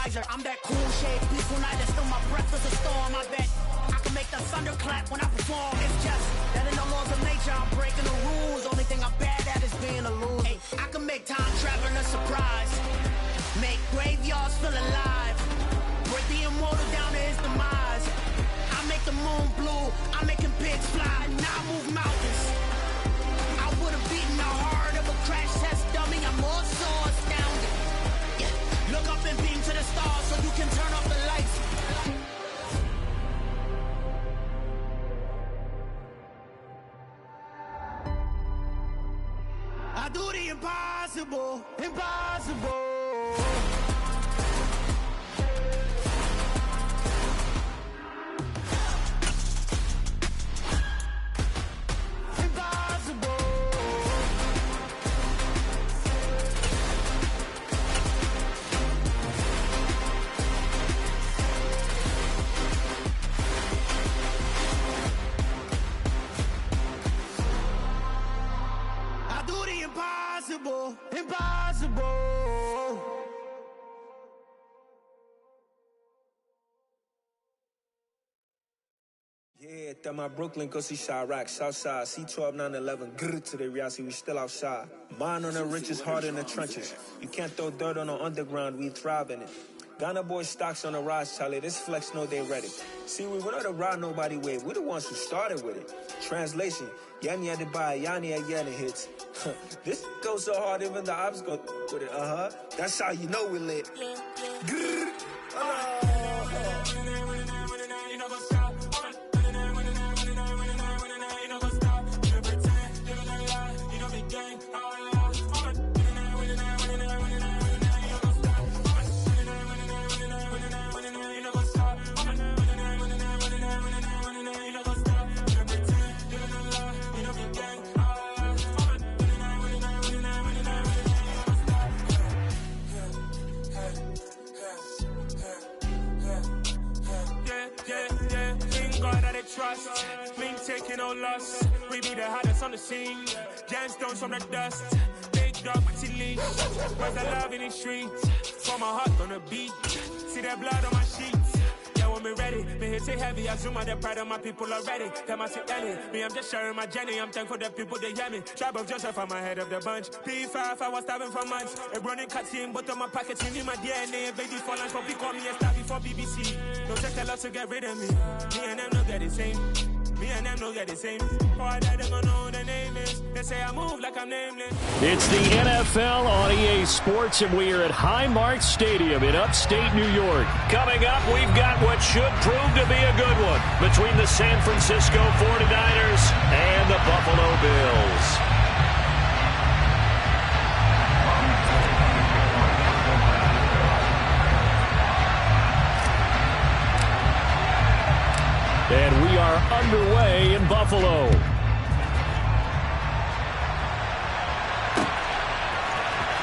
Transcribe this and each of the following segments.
wiser. I'm that cool shade, peaceful night, and still my breath is a storm. I bet I can make the thunder clap when I perform. It's just that in the laws of nature, I'm breaking the rules. Only thing I'm bad at is being a loser. Hey, I can make time traveling a surprise. Make graveyards feel alive. Break the immortal down to his demise. I make the moon blue. I'm making pigs fly. Now I move mountains. I would have beaten the heart of a crash test dummy. I'm more so astounded. Yeah. Look up and beam to the stars so you can turn off the lights. I do the impossible, impossible. Impossible, impossible. Yeah, that my Brooklyn, go see Chirac, Southside, C12, 911, grrr to the reality, we still outside. Mine on the riches, hard in the trenches. You can't throw dirt on the underground, we thrive in it. Ghana boys stocks on the rise, Charlie, this flex know they ready. See, we were not to ride nobody with, we're the ones who started with it. Translation, Yanni had to buy, Yanni had Yanni hits. This goes so hard, even the ops go with it, That's how you know we lit. Grrr. Trust, me taking no loss. We be the hottest on the scene. Gemstones from the dust. Big dog with leash. Where's the love in the streets? For my heart on the beat. See that blood on my sheets. Yeah, when we ready, me hit it heavy. I zoom out the pride of my people already. Tell my sit me, I'm just sharing my journey. I'm thankful that people they hear me. Tribe of Joseph, I'm ahead of the bunch. P5, I was starving for months. A running cutscene, but on my pockets, in my DNA. Baby for lunch, but call me a star before BBC. Don't take a lot to get rid of me. Me and them don't get the same. Me and them don't get the same. Oh, I don't know who the name is. They say I move like I'm nameless. It's the NFL on EA Sports, and we are at Highmark Stadium in upstate New York. Coming up, we've got what should prove to be a good one between the San Francisco 49ers and the Buffalo Bills. And we are underway in Buffalo.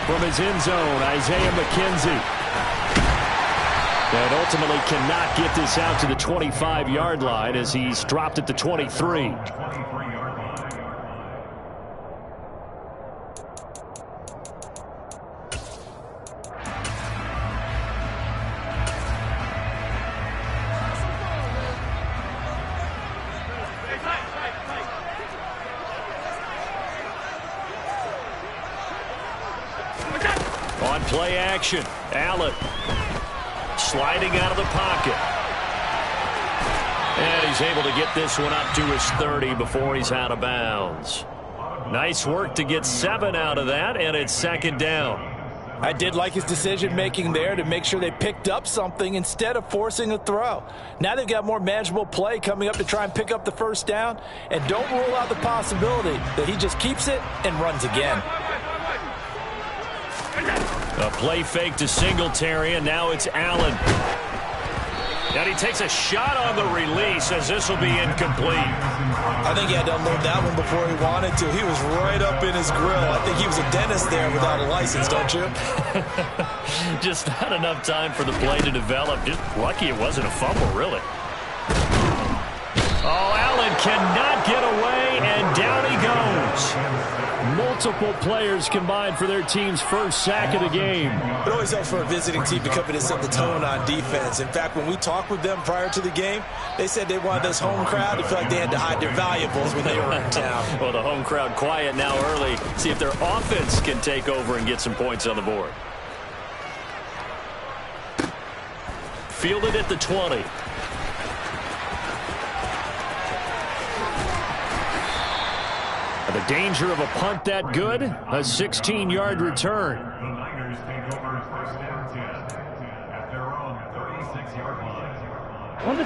From his end zone, Isaiah McKenzie. And ultimately cannot get this out to the 25-yard line as he's dropped at the 23. On play action, Allen sliding out of the pocket. And he's able to get this one up to his 30 before he's out of bounds. Nice work to get 7 out of that, and it's second down. I did like his decision-making there to make sure they picked up something instead of forcing a throw. Now they've got more manageable play coming up to try and pick up the first down, and don't rule out the possibility that he just keeps it and runs again. A play fake to Singletary, and now it's Allen. And he takes a shot on the release as this will be incomplete. I think he had to unload that one before he wanted to. He was right up in his grill. I think he was a dentist there without a license, don't you? Just not enough time for the play to develop. Just lucky it wasn't a fumble, really. Oh, Allen cannot get away, and down he goes. Multiple players combined for their team's first sack of the game. It always helps for a visiting team to come in and set the tone on defense. In fact, when we talked with them prior to the game, they said they wanted this home crowd to feel like they had to hide their valuables when they were in town. Well, the home crowd quiet now early. See if their offense can take over and get some points on the board. Fielded at the 20. The danger of a punt that good, a 16-yard return.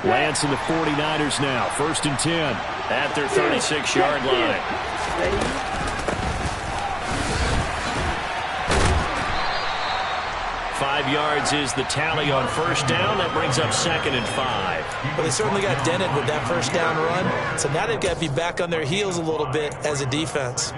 Lance and the 49ers now, 1st and 10 at their 36-yard line. 5 yards is the tally on 1st down. That brings up 2nd and 5. Well, they certainly got dented with that 1st down run, so now they've got to be back on their heels a little bit as a defense.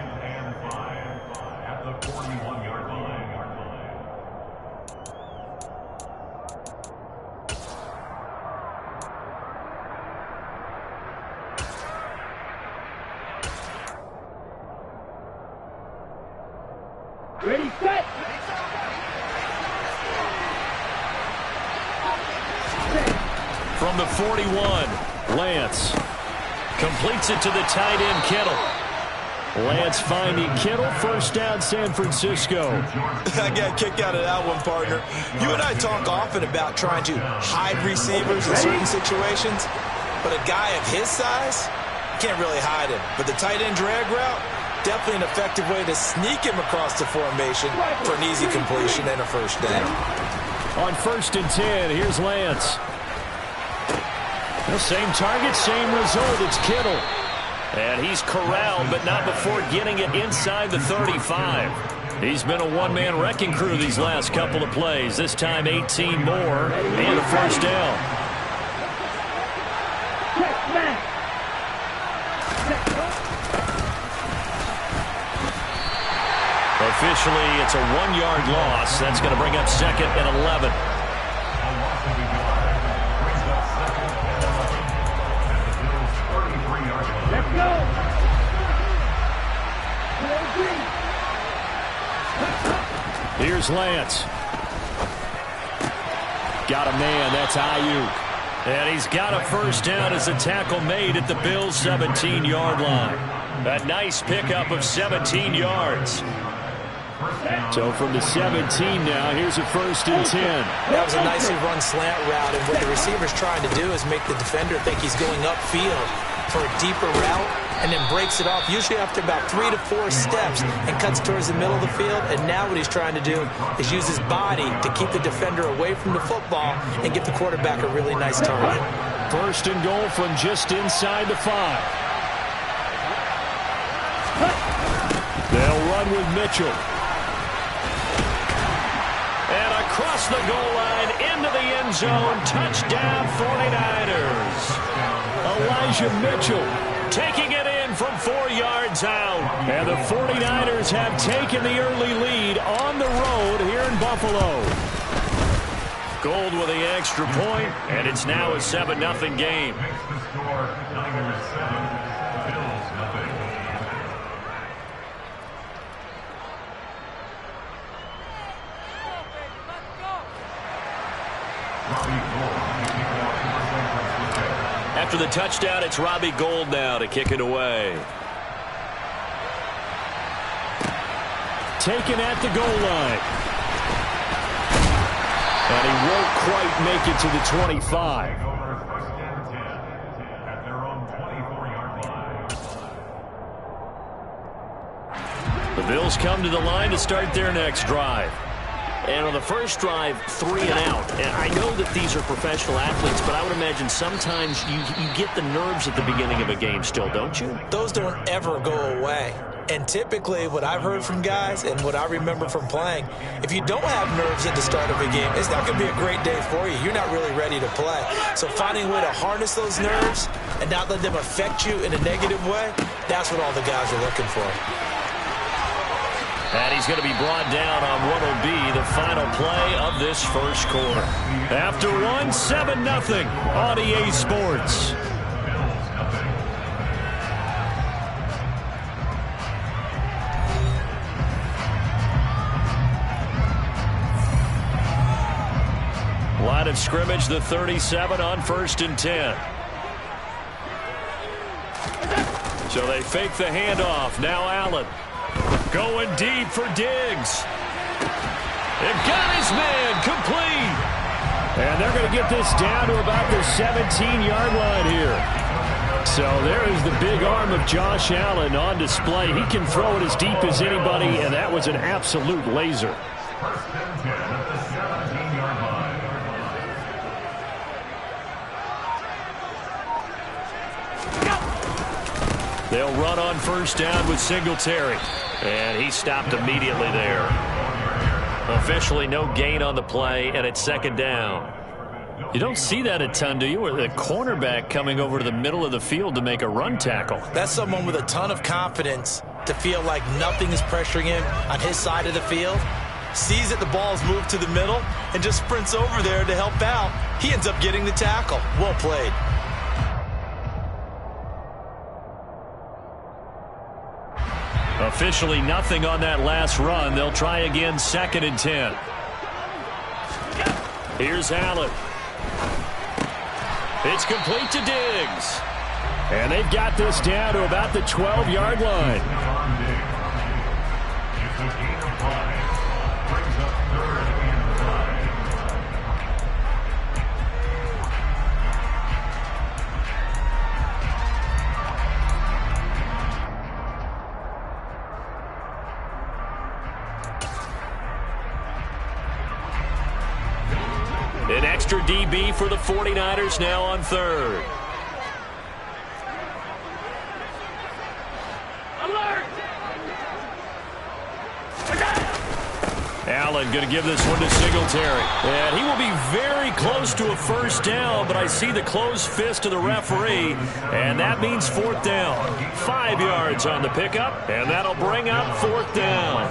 Ready, set! From the 41, Lance completes it to the tight end, Kittle. Lance finding Kittle, 1st down, San Francisco. I got kicked out of that one, partner. You and I talk often about trying to hide receivers in certain situations, but a guy of his size can't really hide him. But the tight end drag route, definitely an effective way to sneak him across the formation for an easy completion and a 1st down. On 1st and 10, here's Lance. The same target, same result. It's Kittle. And he's corralled, but not before getting it inside the 35. He's been a one-man wrecking crew these last couple of plays. This time 18 more and a 1st down. Officially, it's a 1-yard loss. That's going to bring up 2nd and 11. Here's Lance. Got a man. That's Ayuk. And he's got a 1st down as a tackle made at the Bills' 17-yard line. A nice pickup of 17 yards. So from the 17 now, here's a 1st and 10. That was a nicely run slant route, and what the receiver's trying to do is make the defender think he's going upfield for a deeper route, and then breaks it off, usually after about 3 to 4 steps, and cuts towards the middle of the field. And now what he's trying to do is use his body to keep the defender away from the football and give the quarterback a really nice target. 1st and goal from just inside the 5. They'll run with Mitchell. And across the goal line, into the end zone, touchdown 49ers. Elijah Mitchell taking it in from 4 yards out. And the 49ers have taken the early lead on the road here in Buffalo. Gold with the extra point, and it's now a 7-0 game. After the touchdown, it's Robbie Gould now to kick it away. Taken at the goal line. And he won't quite make it to the 25. The Bills come to the line to start their next drive. And on the first drive, 3 and out. And I know that these are professional athletes, but I would imagine sometimes you get the nerves at the beginning of a game still, don't you? Those don't ever go away. And typically what I've heard from guys and what I remember from playing, if you don't have nerves at the start of a game, it's not going to be a great day for you. You're not really ready to play. So finding a way to harness those nerves and not let them affect you in a negative way, that's what all the guys are looking for. And he's going to be brought down on what will be the final play of this first quarter. After 7-0 on EA Sports. Line of scrimmage, the 37 on 1st and 10. So they fake the handoff. Now Allen going deep for Diggs. It got his man complete. And they're going to get this down to about the 17-yard line here. So there is the big arm of Josh Allen on display. He can throw it as deep as anybody, and that was an absolute laser. They'll run on 1st down with Singletary. And he stopped immediately there. Officially no gain on the play, and it's 2nd down. You don't see that a ton, do you? Or the cornerback coming over to the middle of the field to make a run tackle. That's someone with a ton of confidence to feel like nothing is pressuring him on his side of the field. Sees that the ball's moved to the middle and just sprints over there to help out. He ends up getting the tackle. Well played. Officially nothing on that last run. They'll try again, 2nd and 10. Here's Allen. It's complete to Diggs. And they've got this down to about the 12-yard line. An extra DB for the 49ers now on 3rd. Alert! Allen going to give this one to Singletary. And he will be very close to a 1st down, but I see the closed fist of the referee, and that means 4th down. 5 yards on the pickup, and that'll bring up 4th down.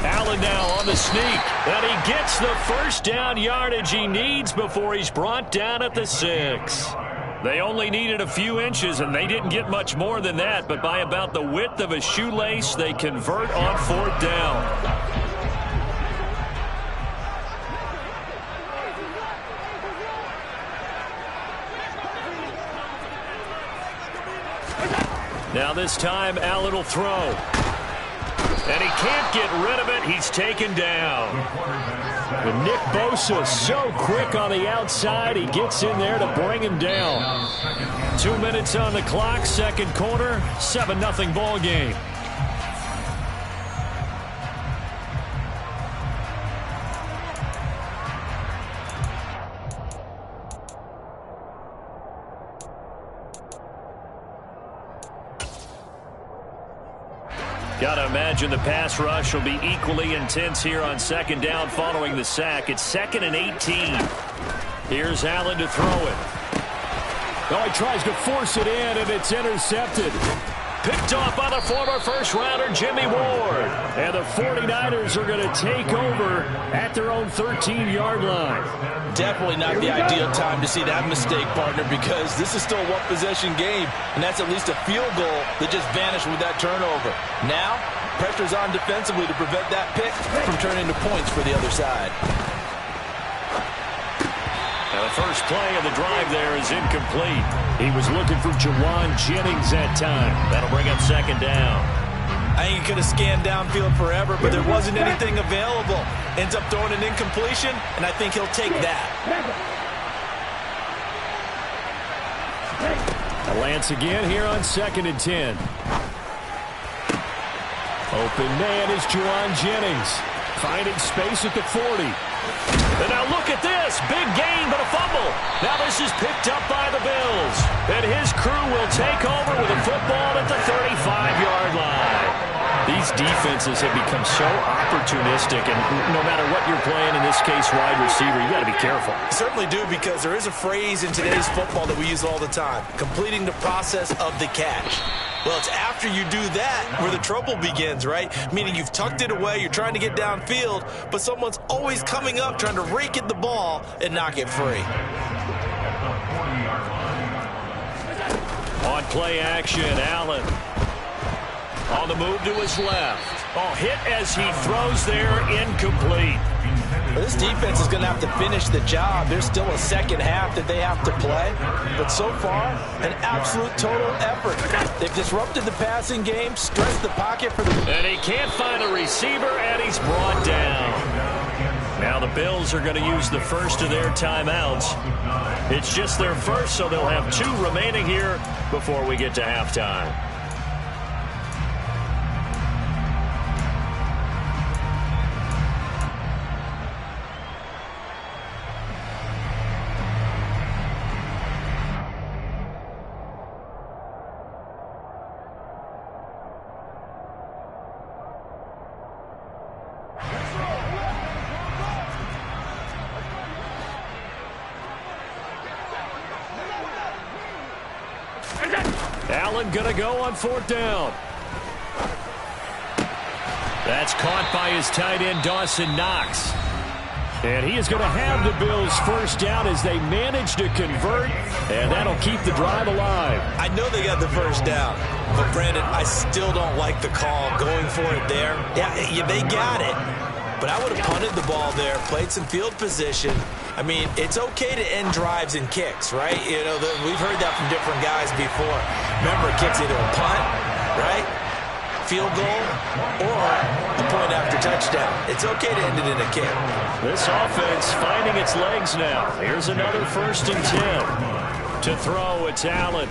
Allen now on the sneak, and he gets the 1st down yardage he needs before he's brought down at the 6. They only needed a few inches, and they didn't get much more than that, but by about the width of a shoelace, they convert on 4th down. Now this time, Allen will throw. And he can't get rid of it. He's taken down. And Nick Bosa so quick on the outside. He gets in there to bring him down. 2 minutes on the clock, 2nd quarter, 7-0 ball game. Got to imagine the pass rush will be equally intense here on 2nd down following the sack. It's 2nd and 18. Here's Allen to throw it. Oh, he tries to force it in, and it's intercepted. Picked off by the former first-rounder Jimmy Ward. And the 49ers are going to take over at their own 13-yard line. Definitely not the ideal time to see that mistake, partner, because this is still a one-possession game, and that's at least a field goal that just vanished with that turnover. Now, pressure's on defensively to prevent that pick from turning into points for the other side. Now the first play of the drive there is incomplete. He was looking for Jawan Jennings that time. That'll bring up 2nd down. I think he could have scanned downfield forever, but there wasn't anything available. Ends up throwing an incompletion, and I think he'll take that. Lance again here on 2nd and 10. Open man is Jawan Jennings. Finding space at the 40. And now look at this. Big gain, but a fumble. Now this is picked up by the Bills. And his crew will take over with a football at the 35-yard line. These defenses have become so opportunistic, and no matter what you're playing, in this case wide receiver, you got to be careful. Certainly do, because there is a phrase in today's football that we use all the time, completing the process of the catch. Well, it's after you do that where the trouble begins, right? Meaning you've tucked it away, you're trying to get downfield, but someone's always coming up trying to rake at the ball and knock it free. On play action, Allen. On the move to his left. Oh, hit as he throws there, incomplete. Well, this defense is going to have to finish the job. There's still a second half that they have to play. But so far, an absolute total effort. They've disrupted the passing game, stressed the pocket for the... And he can't find a receiver, and he's brought down. Now the Bills are going to use the first of their timeouts. It's just their first, so they'll have 2 remaining here before we get to halftime. Allen going to go on 4th down. That's caught by his tight end, Dawson Knox. And he is going to have the Bills' first down as they manage to convert, and that'll keep the drive alive. I know they got the first down, but Brandon, I still don't like the call going for it there. Yeah, they got it, but I would have punted the ball there, played some field position. I mean, it's okay to end drives and kicks, right? You know, we've heard that from different guys before. Remember, kicks either a punt, right, field goal, or a point after touchdown. It's okay to end it in a kick. This offense finding its legs now. Here's another 1st and 10. To throw, it's Allen.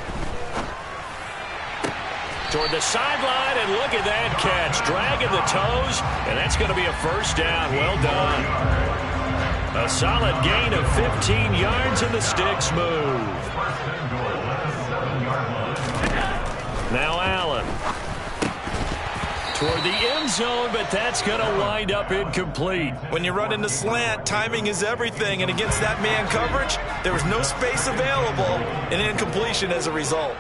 Toward the sideline, and look at that catch. Dragging the toes, and that's going to be a first down. Well done. A solid gain of 15 yards, and the sticks move. Now Allen. Toward the end zone, but that's going to wind up incomplete. When you run in the slant, timing is everything, and against that man coverage, there was no space available, and incompletion as a result.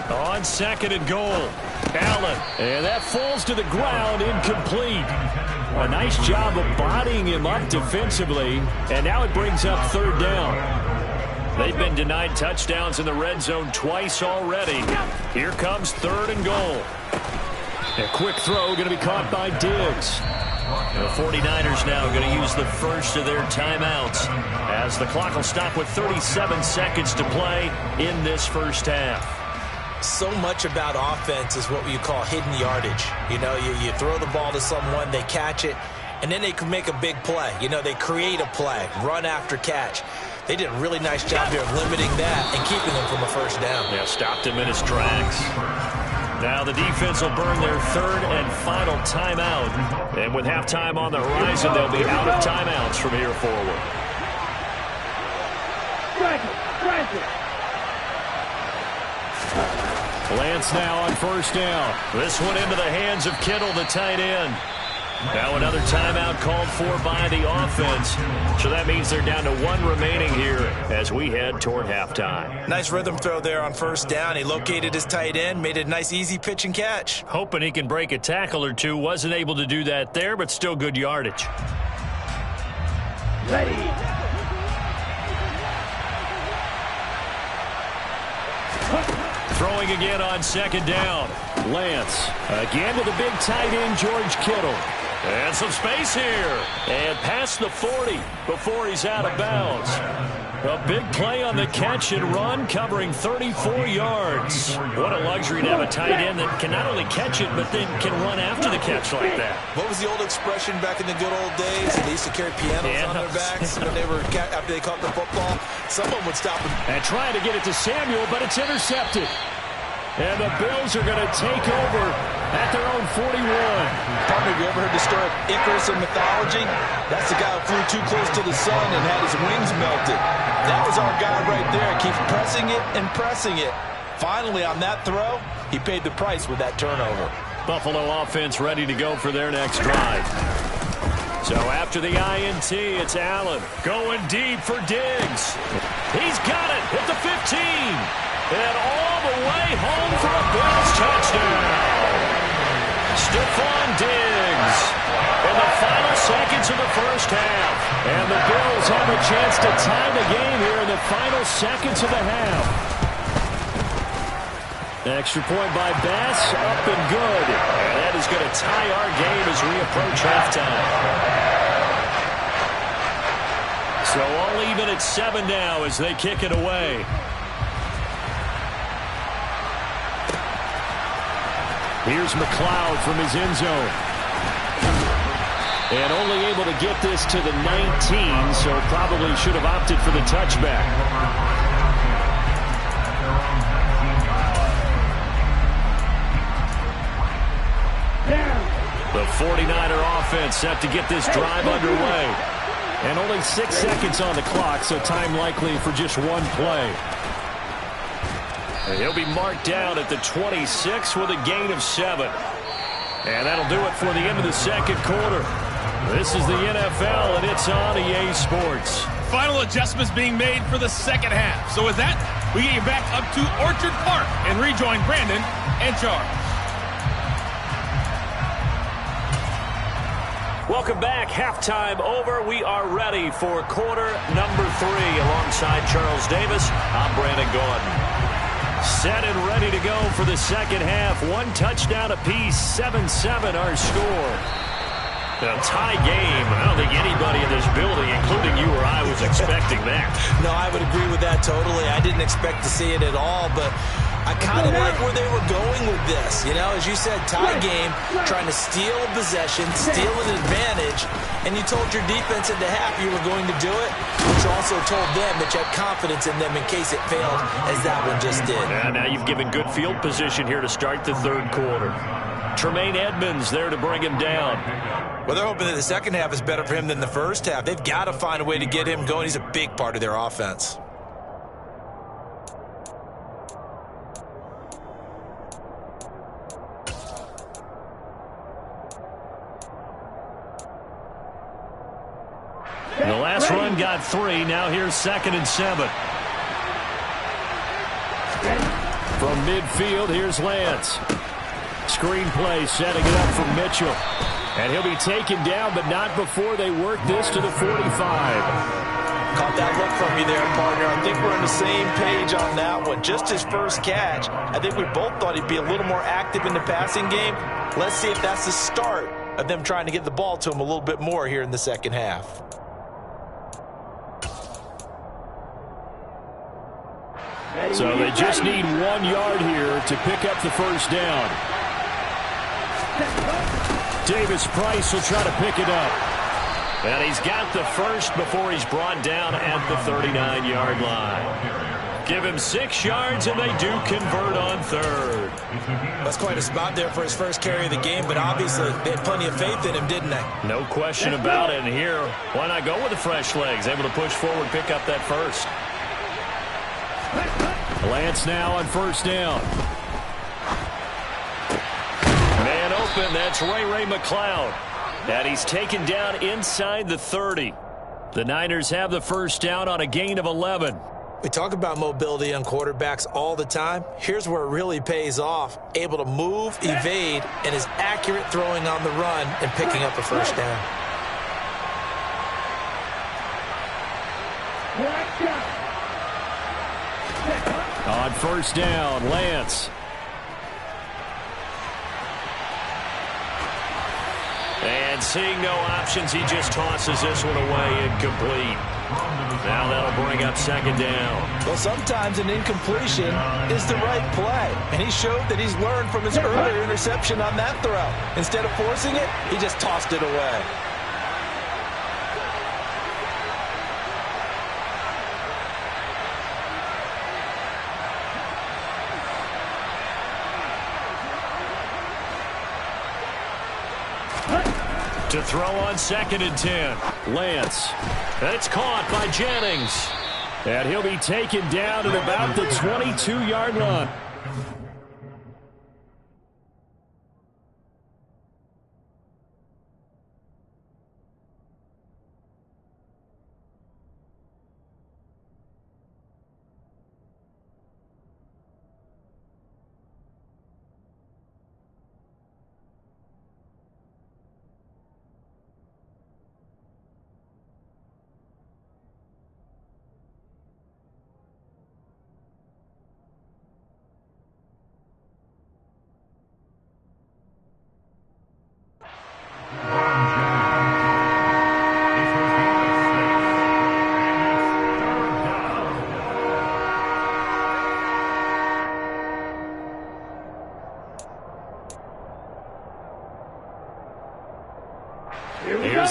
On 2nd and goal, Allen, and that falls to the ground, incomplete. A nice job of bodying him up defensively, and now it brings up 3rd down. They've been denied touchdowns in the red zone twice already. Here comes 3rd and goal. A quick throw going to be caught by Diggs. The 49ers now going to use the first of their timeouts as the clock will stop with 37 seconds to play in this first half. So much about offense is what you call hidden yardage. You know, you throw the ball to someone, they catch it, and then they can make a big play. You know, they create a play, run after catch. They did a really nice job here of limiting that and keeping them from a first down. Yeah, stopped him in his tracks. Now the defense will burn their 3rd and final timeout. And with halftime on the horizon, they'll be out of timeouts from here forward. Lance now on 1st down. This one into the hands of Kittle, the tight end. Now another timeout called for by the offense. So that means they're down to 1 remaining here as we head toward halftime. Nice rhythm throw there on 1st down. He located his tight end, made a nice easy pitch and catch. Hoping he can break a tackle or two. Wasn't able to do that there, but still good yardage. Ready. Throwing again on 2nd down. Lance again to the big tight end, George Kittle. And some space here. And past the 40 before he's out of bounds. A big play on the catch and run, covering 34 yards. What a luxury to have a tight end that can not only catch it, but then can run after the catch like that. What was the old expression back in the good old days? They used to carry pianos on their backs when they were after they caught the football. Someone would stop them. And trying to get it to Samuel, but it's intercepted. And the Bills are going to take over at their own 41. Partner, have you ever heard the story of Icarus in mythology? That's the guy who flew too close to the sun and had his wings melted. That was our guy right there. Keeps pressing it and pressing it. Finally, on that throw, he paid the price with that turnover. Buffalo offense ready to go for their next drive. So after the INT, it's Allen going deep for Diggs. He's got it at the 15. And all the way home for a Bills touchdown. Stephon Diggs in the final seconds of the first half. And the Bills have a chance to tie the game here in the final seconds of the half. Extra point by Bass, up and good. And that is going to tie our game as we approach halftime. So all even at 7 now as they kick it away. Here's McLeod from his end zone. And only able to get this to the 19, so probably should have opted for the touchback. The 49er offense set to get this drive underway. And only 6 seconds on the clock, so time likely for just one play. And he'll be marked down at the 26 with a gain of 7. And that'll do it for the end of the second quarter. This is the NFL, and it's on EA Sports. Final adjustments being made for the second half. So with that, we get you back up to Orchard Park and rejoin Brandon and Charles. Welcome back. Halftime over. We are ready for quarter number 3. Alongside Charles Davis, I'm Brandon Gordon. Set and ready to go for the second half. One touchdown apiece, 7-7 our score. A tie game. I don't think anybody in this building, including you or I, was expecting that. No, I would agree with that totally. I didn't expect to see it at all, but I kind of like where they were going with this. You know, as you said, tie game, trying to steal a possession, steal an advantage, and you told your defense at the half you were going to do it, but you also told them that you had confidence in them in case it failed, as that one just did. Yeah, now you've given good field position here to start the third quarter. Tremaine Edmonds there to bring him down. Well, they're hoping that the second half is better for him than the first half. They've got to find a way to get him going. He's a big part of their offense. The last run got 3. Now here's 2nd and 7. From midfield, here's Lance. Screenplay setting it up for Mitchell. And he'll be taken down, but not before they work this to the 45. Caught that look from you there, partner. I think we're on the same page on that one. Just his first catch. I think we both thought he'd be a little more active in the passing game. Let's see if that's the start of them trying to get the ball to him a little bit more here in the second half. So they just need 1 yard here to pick up the first down. Davis Price will try to pick it up. And he's got the first before he's brought down at the 39-yard line. Give him 6 yards, and they do convert on third. That's quite a spot there for his first carry of the game, but obviously they had plenty of faith in him, didn't they? No question about it. And here, why not go with the fresh legs? Able to push forward, pick up that first. Lance now on first down. Man open, that's Ray McLeod. And he's taken down inside the 30. The Niners have the first down on a gain of 11. We talk about mobility on quarterbacks all the time. Here's where it really pays off. Able to move, evade, and is accurate throwing on the run and picking up a first down. On first down, Lance. And seeing no options, he just tosses this one away, incomplete. Now that'll bring up second down. Well, sometimes an incompletion is the right play. And he showed that he's learned from his earlier interception on that throw. Instead of forcing it, he just tossed it away. To throw on 2nd and 10. Lance. And it's caught by Jennings. And he'll be taken down at about the 22-yard line.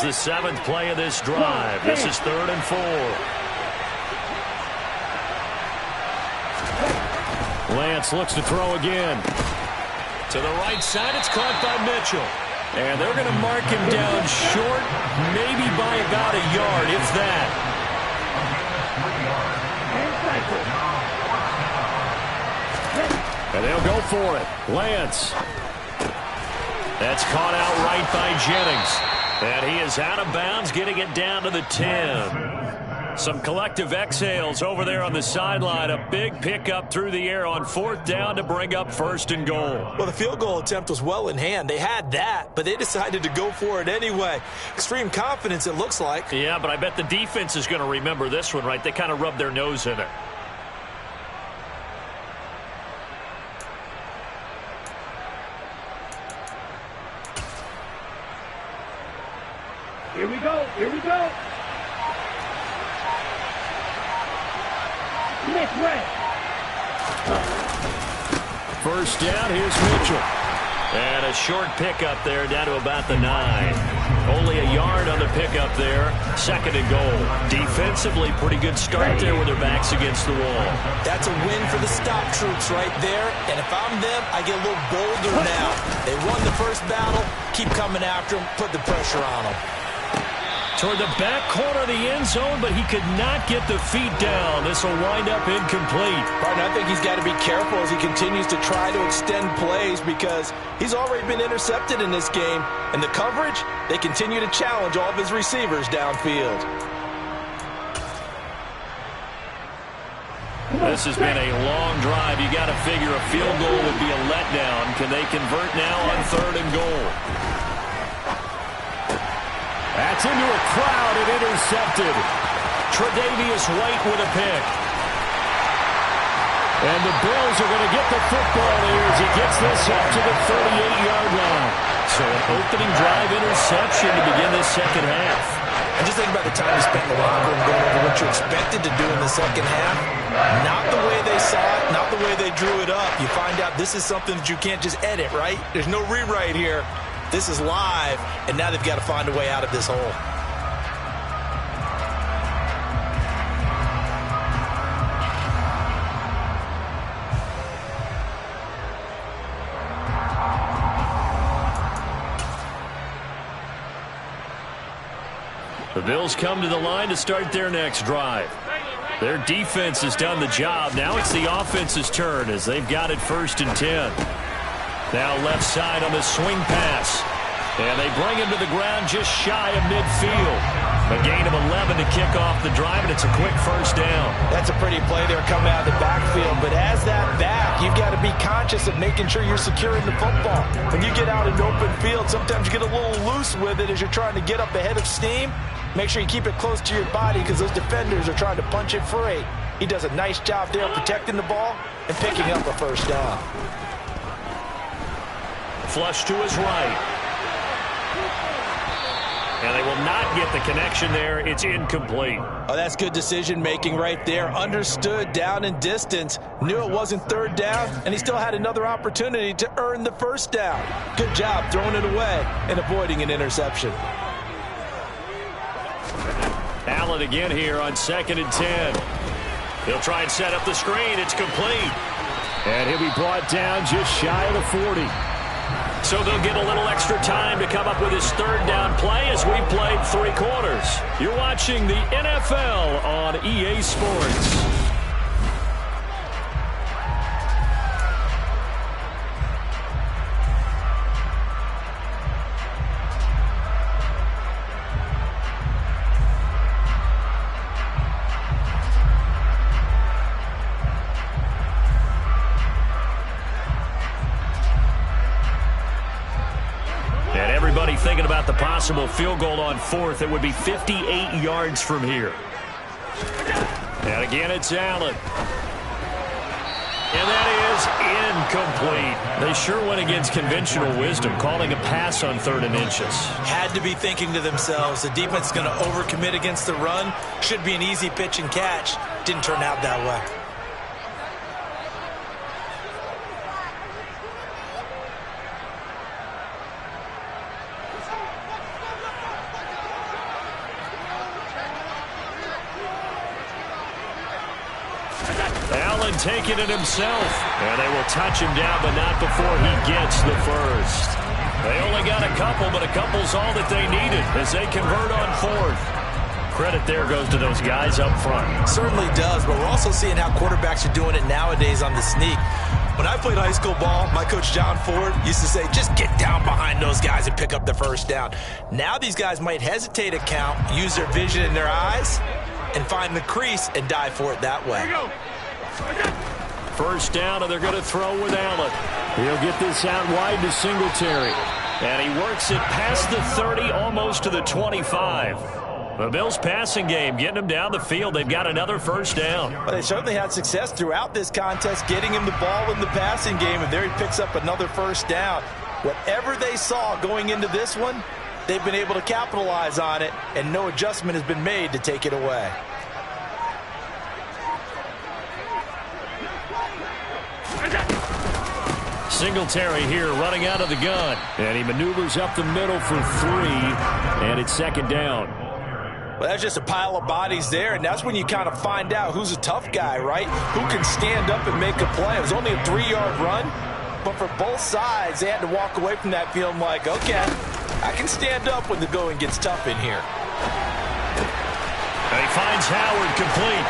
is the 7th play of this drive. This is 3rd and 4. Lance looks to throw again. To the right side, it's caught by Mitchell. And they're going to mark him down short, maybe by about a yard, if that. And they'll go for it. Lance. That's caught out right by Jennings. And he is out of bounds, getting it down to the 10. Some collective exhales over there on the sideline. A big pickup through the air on 4th down to bring up 1st and goal. Well, the field goal attempt was well in hand. They had that, but they decided to go for it anyway. Extreme confidence, it looks like. Yeah, but I bet the defense is going to remember this one, right? They kind of rubbed their nose in it. Here we go. Here we go. First down, here's Mitchell. And a short pickup there down to about the 9. Only a yard on the pickup there. 2nd and goal. Defensively, pretty good start there with their backs against the wall. That's a win for the stop troops right there. And if I'm them, I get a little bolder now. They won the first battle. Keep coming after them. Put the pressure on them. Toward the back corner of the end zone, but he could not get the feet down. This will wind up incomplete. Partner, I think he's got to be careful as he continues to try to extend plays because he's already been intercepted in this game. And the coverage, they continue to challenge all of his receivers downfield. This has been a long drive. You got to figure a field goal would be a letdown. Can they convert now on 3rd and goal? That's into a crowd and intercepted. Tre'Davious White with a pick. And the Bills are going to get the football here as he gets this up to the 38-yard line. So an opening drive interception to begin this second half. And just think about the time you spent in the locker room going over what you expected to do in the second half. Not the way they saw it, not the way they drew it up. You find out this is something that you can't just edit, right? There's no rewrite here. This is live, and now they've got to find a way out of this hole. The Bills come to the line to start their next drive. Their defense has done the job. Now it's the offense's turn as they've got it 1st and 10. Now left side on the swing pass. And they bring him to the ground just shy of midfield. A gain of 11 to kick off the drive, and it's a quick 1st down. That's a pretty play there coming out of the backfield. But as that back, you've got to be conscious of making sure you're securing the football. When you get out in open field, sometimes you get a little loose with it as you're trying to get up ahead of steam. Make sure you keep it close to your body because those defenders are trying to punch it free. He does a nice job there protecting the ball and picking up a 1st down. Flush to his right. And they will not get the connection there. It's incomplete. Oh, that's good decision-making right there. Understood down and distance. Knew it wasn't 3rd down, and he still had another opportunity to earn the 1st down. Good job throwing it away and avoiding an interception. Allen again here on 2nd and 10. He'll try and set up the screen. It's complete. And he'll be brought down just shy of the 40. So they'll get a little extra time to come up with his 3rd down play as we played 3 quarters. You're watching the NFL on EA Sports. Thinking about the possible field goal on 4th, it would be 58 yards from here. And again, it's Allen. And that is incomplete. They sure went against conventional wisdom, calling a pass on 3rd and inches. Had to be thinking to themselves, the defense is going to overcommit against the run. Should be an easy pitch and catch. Didn't turn out that way. Allen taking it himself. And they will touch him down, but not before he gets the first. They only got a couple, but a couple's all that they needed as they convert on fourth. Credit there goes to those guys up front. Certainly does, but we're also seeing how quarterbacks are doing it nowadays on the sneak. When I played high school ball, my coach John Ford used to say, just get down behind those guys and pick up the first down. Now these guys might hesitate a count, use their vision in their eyes, and find the crease and dive for it that way. First down, and they're going to throw with Allen. He'll get this out wide to Singletary. And he works it past the 30, almost to the 25. The Bills' passing game, getting them down the field. They've got another first down. Well, they certainly had success throughout this contest, getting him the ball in the passing game, and there he picks up another first down. Whatever they saw going into this one, they've been able to capitalize on it, and no adjustment has been made to take it away. Singletary here running out of the gun. And he maneuvers up the middle for 3, and it's second down. Well, that's just a pile of bodies there, and that's when you kind of find out who's a tough guy, right? Who can stand up and make a play. It was only a 3-yard run, but for both sides, they had to walk away from that feeling like, okay, I can stand up when the going gets tough in here. And he finds Howard complete.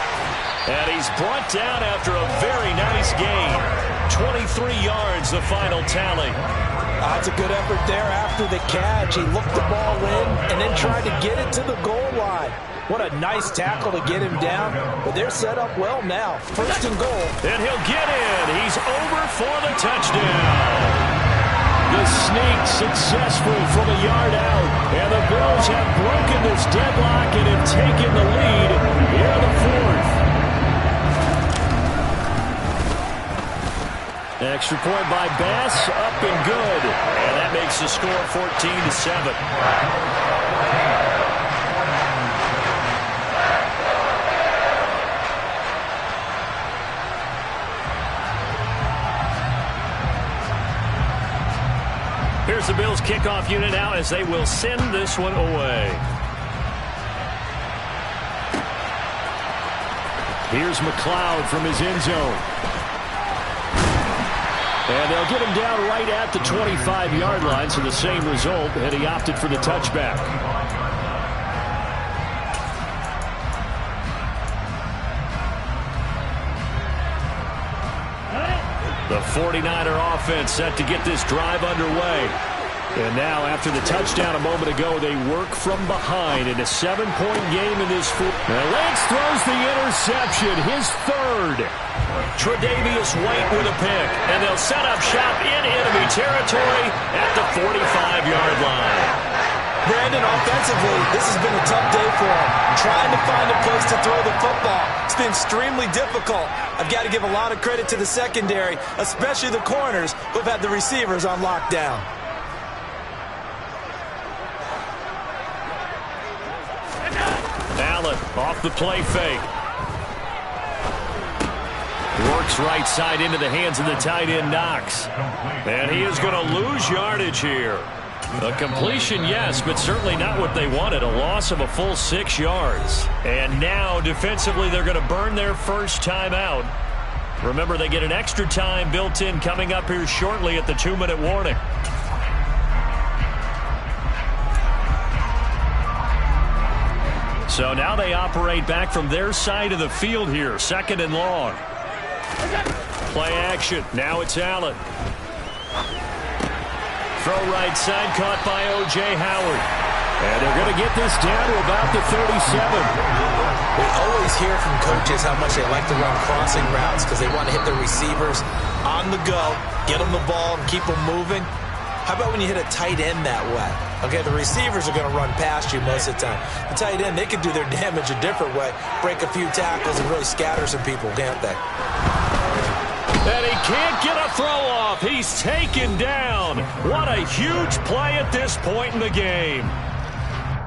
And he's brought down after a very nice game. 23 yards, the final tally. That's a good effort there after the catch. He looked the ball in and then tried to get it to the goal line. What a nice tackle to get him down. But they're set up well now. First and goal. And he'll get in. He's over for the touchdown. The sneak successful from a yard out. And the Bills have broken this deadlock and have taken the lead here in the fourth. Extra point by Bass, up and good. And that makes the score 14-7. Here's the Bills kickoff unit now as they will send this one away. Here's McLeod from his end zone. And they'll get him down right at the 25-yard line, so the same result, and he opted for the touchback. The 49er offense set to get this drive underway. And now, after the touchdown a moment ago, they work from behind in a 7-point game in this fourth. Now Lance throws the interception, his third. Tre'Davious White with a pick, and they'll set up shop in enemy territory at the 45-yard line. Brandon, offensively, this has been a tough day for him. Trying to find a place to throw the football. It's been extremely difficult. I've got to give a lot of credit to the secondary, especially the corners, who've had the receivers on lockdown. Allen off the play fake. Works right side into the hands of the tight end Knox. And he is going to lose yardage here. A completion, yes, but certainly not what they wanted. A loss of a full 6 yards. And now, defensively, they're going to burn their first time out. Remember, they get an extra time built in coming up here shortly at the 2-minute warning. So now they operate back from their side of the field here. Second and long. Play action. Now it's Allen. Throw right side, caught by O.J. Howard. And they're going to get this down to about the 37. We always hear from coaches how much they like to run crossing routes because they want to hit their receivers on the go, get them the ball, and keep them moving. How about when you hit a tight end that way? Okay, the receivers are going to run past you most of the time. The tight end, they can do their damage a different way, break a few tackles and really scatter some people, can't they? And he can't get a throw off. He's taken down. What a huge play at this point in the game.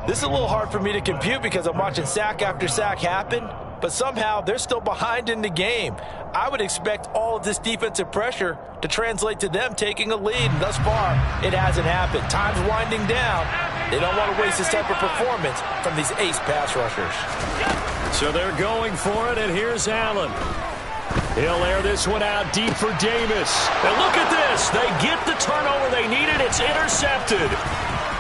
This is a little hard for me to compute because I'm watching sack after sack happen, but somehow they're still behind in the game. I would expect all of this defensive pressure to translate to them taking a lead, and thus far, it hasn't happened. Time's winding down. They don't want to waste this type of performance from these ace pass rushers. So they're going for it, and here's Allen. He'll air this one out deep for Davis. And look at this. They get the turnover they needed. It's intercepted.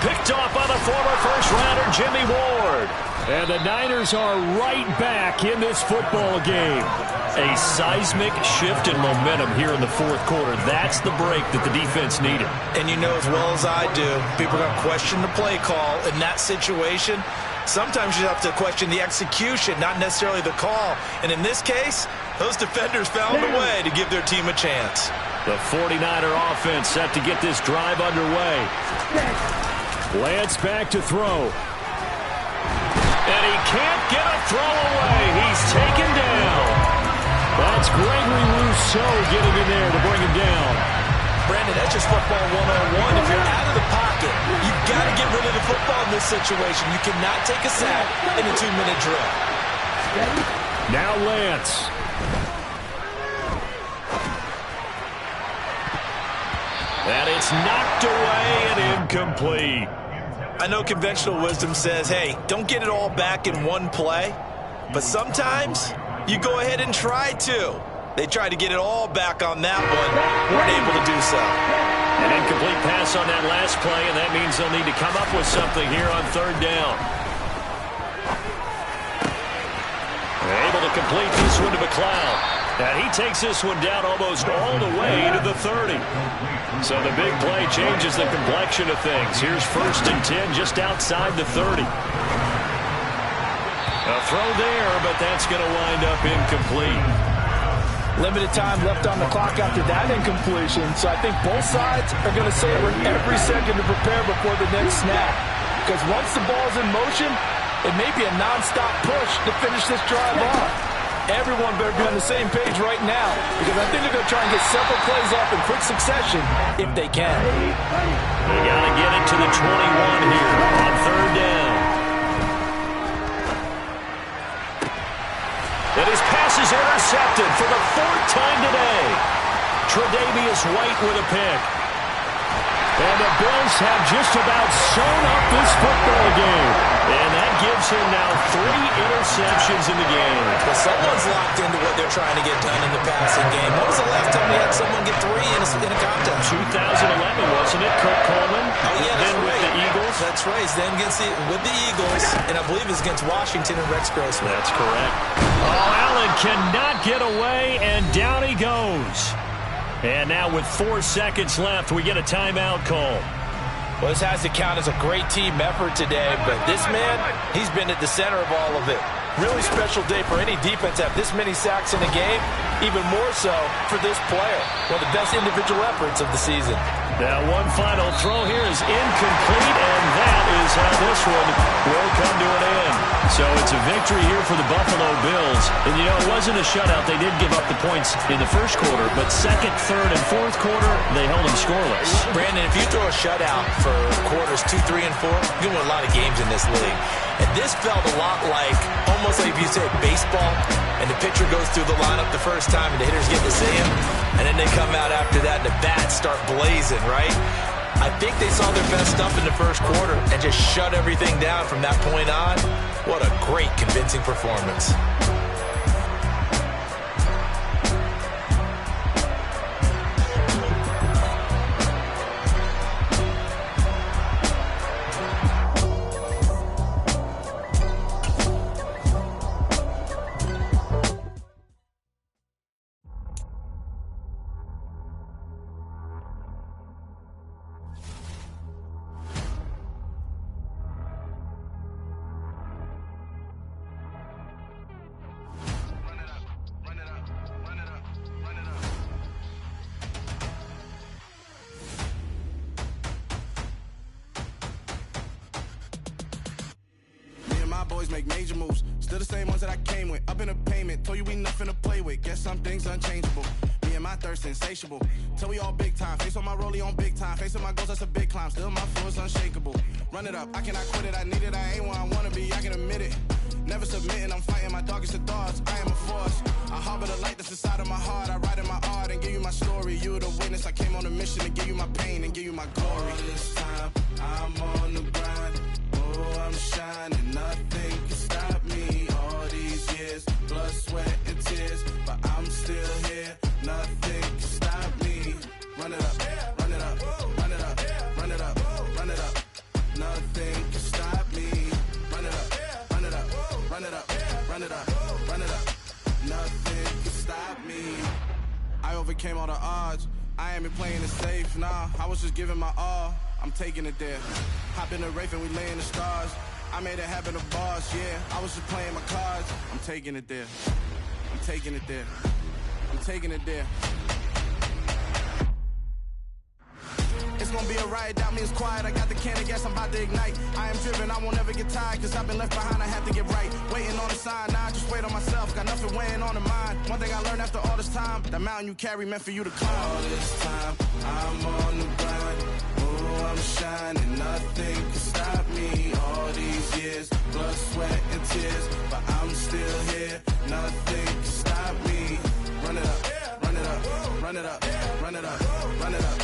Picked off by the former first-rounder Jimmy Ward. And the Niners are right back in this football game. A seismic shift in momentum here in the fourth quarter. That's the break that the defense needed. And you know as well as I do, people are going to question the play call in that situation. Sometimes you have to question the execution, not necessarily the call. And in this case, those defenders found a way to give their team a chance. The 49er offense set to get this drive underway. Lance back to throw. And he can't get a throw away. He's taken down. That's Gregory Rousseau getting in there to bring him down. Brandon, that's just football 101. If you're out of the pocket, you've got to get rid of the football in this situation. You cannot take a sack in a 2-minute drill. Now Lance. And it's knocked away and incomplete. I know conventional wisdom says, hey, don't get it all back in one play. But sometimes you go ahead and try to. They tried to get it all back on that one. Weren't able to do so. An incomplete pass on that last play, and that means they'll need to come up with something here on third down. They're able to complete this one to McLeod. And he takes this one down almost all the way to the 30. So the big play changes the complexion of things. Here's 1st and 10 just outside the 30. A throw there, but that's going to wind up incomplete. Limited time left on the clock after that incompletion, so I think both sides are going to savor every second to prepare before the next snap. Because once the ball's in motion, it may be a non-stop push to finish this drive off. Everyone better be on the same page right now, because I think they're going to try and get several plays off in quick succession if they can. They got to get it to the 21 here on third down. And his pass is intercepted for the 4th time today. Tre'Davious White with a pick. And the Bills have just about sewn up this football game. And that gives him now 3 interceptions in the game. Well, someone's locked into what they're trying to get done in the passing game. When was the last time we had someone get 3 in a contest? 2011, wasn't it? Kirk Coleman. Oh, yeah, then right. With the Eagles. That's right. Then with the Eagles, and I believe it's against Washington and Rex Grossman. That's correct. Oh, Allen cannot get away, and down he goes. And now with 4 seconds left, we get a timeout call. Well, this has to count as a great team effort today, but this man, he's been at the center of all of it. Really special day for any defense to have this many sacks in a game, even more so for this player. One of the best individual efforts of the season. Now one final throw here is incomplete, and that is how this one will come to an end. So it's a victory here for the Buffalo Bills. And, you know, it wasn't a shutout. They did give up the points in the first quarter, but second, third, and fourth quarter, they held them scoreless. Brandon, if you throw a shutout for quarters 2, 3, and 4, you win a lot of games in this league. And this felt a lot like, almost like if you say baseball, and the pitcher goes through the lineup the first time and the hitters get to see him, and then they come out after that and the bats start blazing, right? I think they saw their best stuff in the first quarter and just shut everything down from that point on. What a great, convincing performance. Make major moves, still the same ones that I came with. Up in a payment, told you we nothing to play with. Guess some things unchangeable. Me and my thirst insatiable. Till we all big time. Face on my rollie on big time. Facing my goals, that's a big climb. Still my flow is unshakable. Run it up, I cannot quit it. I need it, I ain't where I wanna be. I can admit it. Never submitting, I'm fighting my darkest of thoughts. I am a force. I harbor the light that's inside of my heart. I write in my art and give you my story. You are the witness. I came on a mission to give you my pain and give you my glory. All this time, I'm on the grind. Oh, I'm shining. Nothing can stop me. All these years, blood, sweat, and tears, but I'm still here. the odds. I ain't been playing it safe, nah. I was just giving my all. I'm taking it there. Hop in the Wraith and we lay in the stars. I made it happen to boss, yeah. I was just playing my cards. I'm taking it there. I'm taking it there. I'm taking it there. It's gonna be a riot, doubt me it's quiet. I got the can of gas, I'm about to ignite. I am driven, I won't ever get tired, cause I've been left behind, I have to get right. Waiting on the sign, now I just wait on myself. Got nothing weighing on the mind. One thing I learned after all this time, that mountain you carry meant for you to climb. All this time, I'm on the grind. Oh, I'm shining, nothing can stop me. All these years, blood, sweat, and tears, but I'm still here. Nothing can stop me. Run it up, run it up, run it up, run it up, run it up.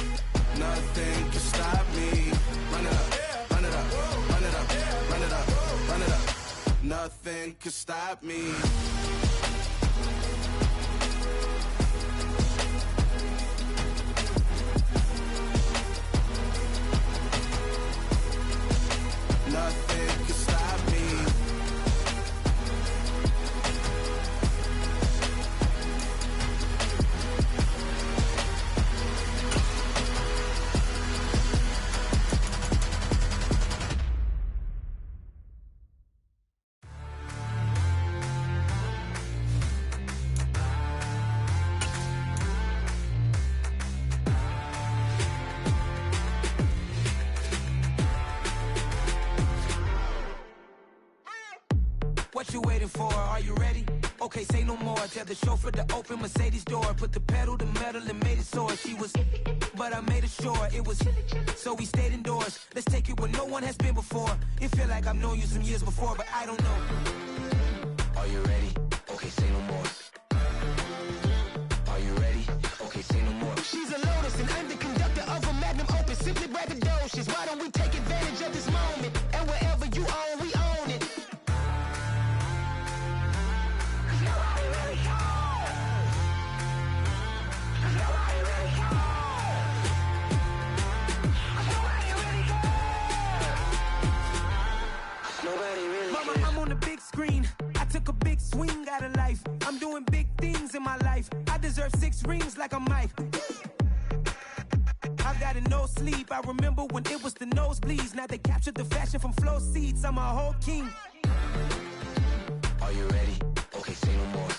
Nothing can stop me. Run it up, run it up, run it up, run it up, run it up. Nothing can stop me. Nothing can stop me. What you waiting for? Are you ready? Okay, say no more. Tell the chauffeur to open Mercedes door. Put the pedal to metal and made it soar. She was, but I made it sure it was. So we stayed indoors. Let's take it where no one has been before. It feel like I've known you some years before, but I don't know. Are you ready? Okay, say no more. Are you ready? Okay, say no more. She's a Lotus and I'm the conductor of a Magnum Opus. Simply braggadocious. Why don't we take advantage of this moment? And wherever you own, we own it. Mama, I'm on the big screen. I took a big swing out of life. I'm doing big things in my life. I deserve 6 rings like I'm Mike. I've got no sleep. I remember when it was the nosebleeds. Now they captured the fashion from flow seats. I'm a whole king. Are you ready? Okay, say no more.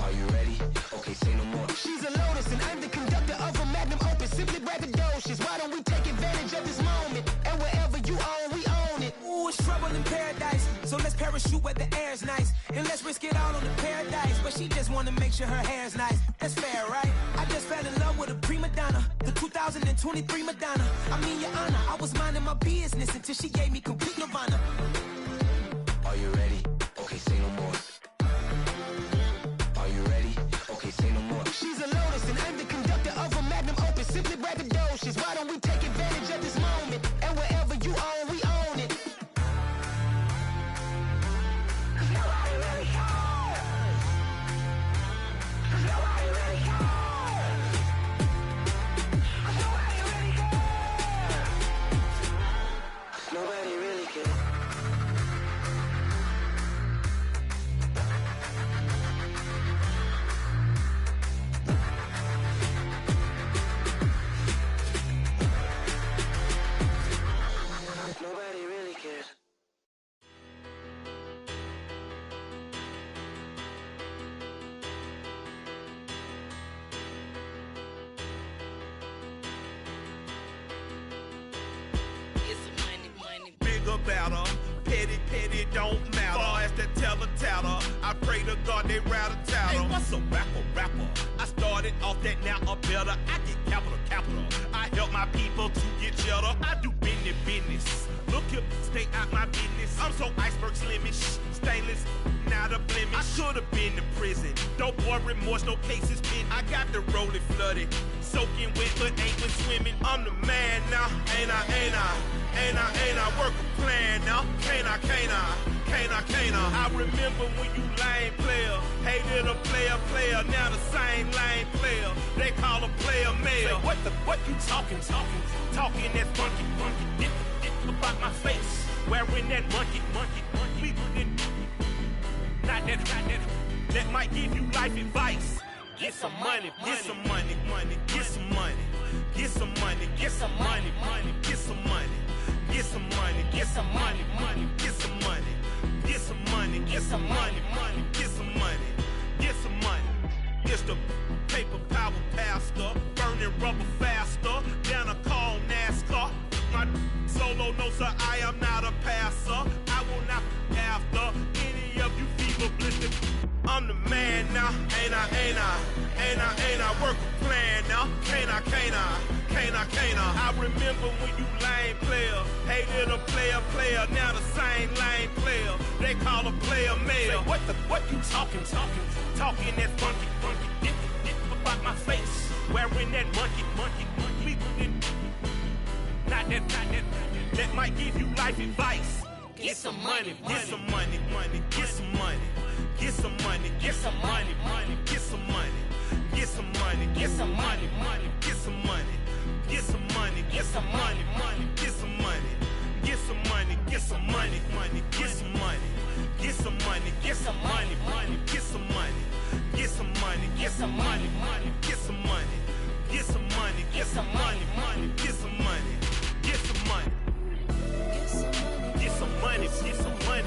Are you ready? Okay, say no more. She's a Lotus and I'm the conductor of a Magnum Opus. Simply braggadocious. Why don't we take advantage of this moment? And wherever you own, we own it. Ooh, it's trouble in paradise. So let's parachute where the air's nice. And let's risk it all on the paradise. But she just wanna make sure her hair's nice. That's fair, right? I just fell in love with a prima donna. The 2023 Madonna. I mean, your honor, I was minding my business until she gave me complete nirvana. Are you ready? Okay, say no more. Are you ready? Okay, say no more. She's a Lotus and I'm the conductor of a Magnum Opus. Simply braggadocious. Why don't we take advantage of this moment? And wherever you own, we own it. Nobody really cares. Nobody really cares. Nobody really cares. Nobody really cares. Nobody really cares. Bigger, better, petty, don't matter. Far as the teller, I pray to God they rattle tattle. Hey, what's a rapper? I started off that, now I'm better. I get capital. I help my people to get cheddar. I do business. Look here, stay out my business. I'm so iceberg slimish, stainless, not a blemish. I should have been to prison. Don't boy remorse, no cases pinned. I got the rolling flooded, soaking wet, but ain't been swimming. I'm the man now, ain't I? Work a plan now, can't I? I remember when you lame player, hated a player, now the same lame player. They call a player mayor. Say, what you talking that funky, dip about my face, wearing that monkey. Not that might give you life advice. get some money, get some money, money, get some money, get some money, get some money, money, get some money, get some money, get some money, money, get some money, get some money, get some money, money, get some money, get some money. It's the paper power pastor, burning rubber faster, down a call NASCAR. My solo notes are I am not a passer. I will not be after any of you fever blistered. I'm the man now, ain't I, ain't I, ain't I, ain't I, work a plan now, can't I, can't I, can't I, can't I. I remember when you lame player, hated a player, now the same lame player, they call a player male. What you talking that funky, get about my face, wearing that monkey, we didn't, not that, that might give you life advice. Get some money, get some money, money, get some money. Get some money, get some money, money, get some money, get some money, get some money, money, get some money, get some money, get some money, money, get some money, get some money, get some money, money, get some money, get some money, get some money, money, get some money, get some money, get some money, money, get some money, get some money, get some money, money, get some money, get some money, get some money, get some money,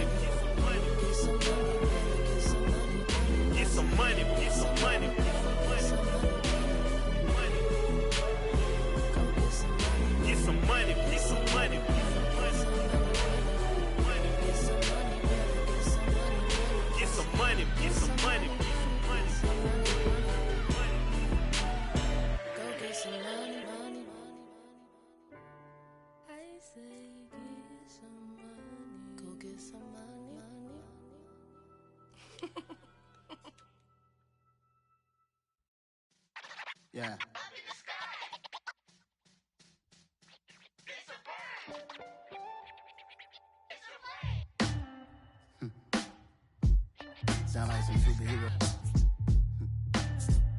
get some money, get some money. Get some money, get some money, get some money, get some money, get some money, get some money. Go get some money, money. I say get some money. Go get some money, money. Yeah. Sound like some superheroes.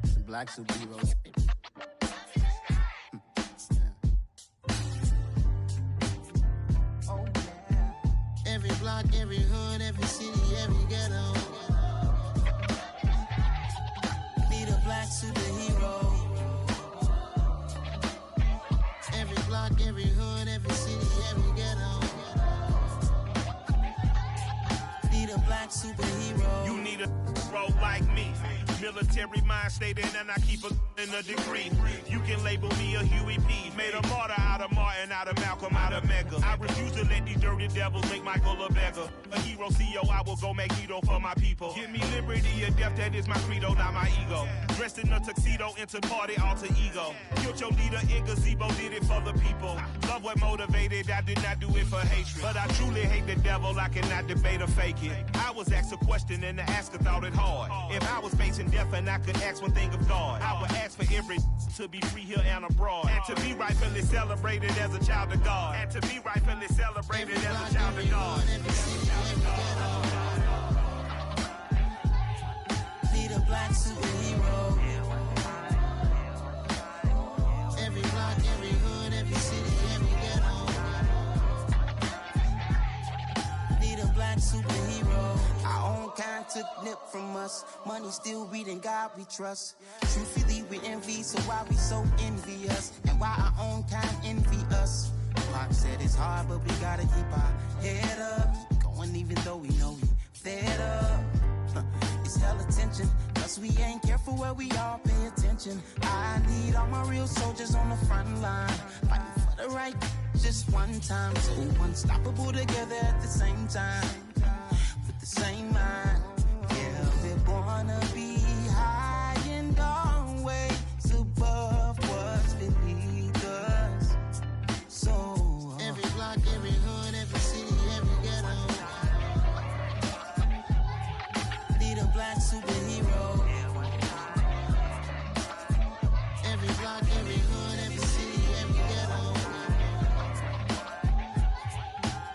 Some black superheroes. Oh, yeah. Every block, every hood, every city, every ghetto. Need a black superhero. Every block, every hood, every city, every ghetto. Need a black superhero. You need a bro like me. Military mind stated, and I keep in a degree. You can label me a Huey P. Made a martyr out of Martin, out of Malcolm, out of Mega. I refuse to let these dirty devils make Michael a beggar. A hero CEO, I will go Magneto for my people. Give me liberty or death, that is my credo, not my ego. Dressed in a tuxedo, into party, alter ego. Killed your leader in gazebo, did it for the people. Love what motivated, I did not do it for hatred. But I truly hate the devil, I cannot debate or fake it. I was asked a question and the asker thought it hard. If I was facing death and I could ask one thing of God, I would ask for every to be free here and abroad, and to be rightfully celebrated as a child of God, and to be rightfully celebrated as a child of God. Need a black superhero. Every block, every hood, every city, every ghetto. Need a black superhero. Our own kind took nip from us. Money still reading, God we trust. Truthfully we envy, so why we so envious? And why our own kind envy us? Block said it's hard, but we gotta keep our head up. Going even though we know we fed up. It's hell attention, cause we ain't careful where we all pay attention. I need all my real soldiers on the front line, fighting for the right just one time. So unstoppable together at the same time, with the same mind. Yeah, we're gonna be high and always above what's beneath us. So every block, every hood, every city, every ghetto. Need a black superhero. Every block, every hood, every city, every ghetto.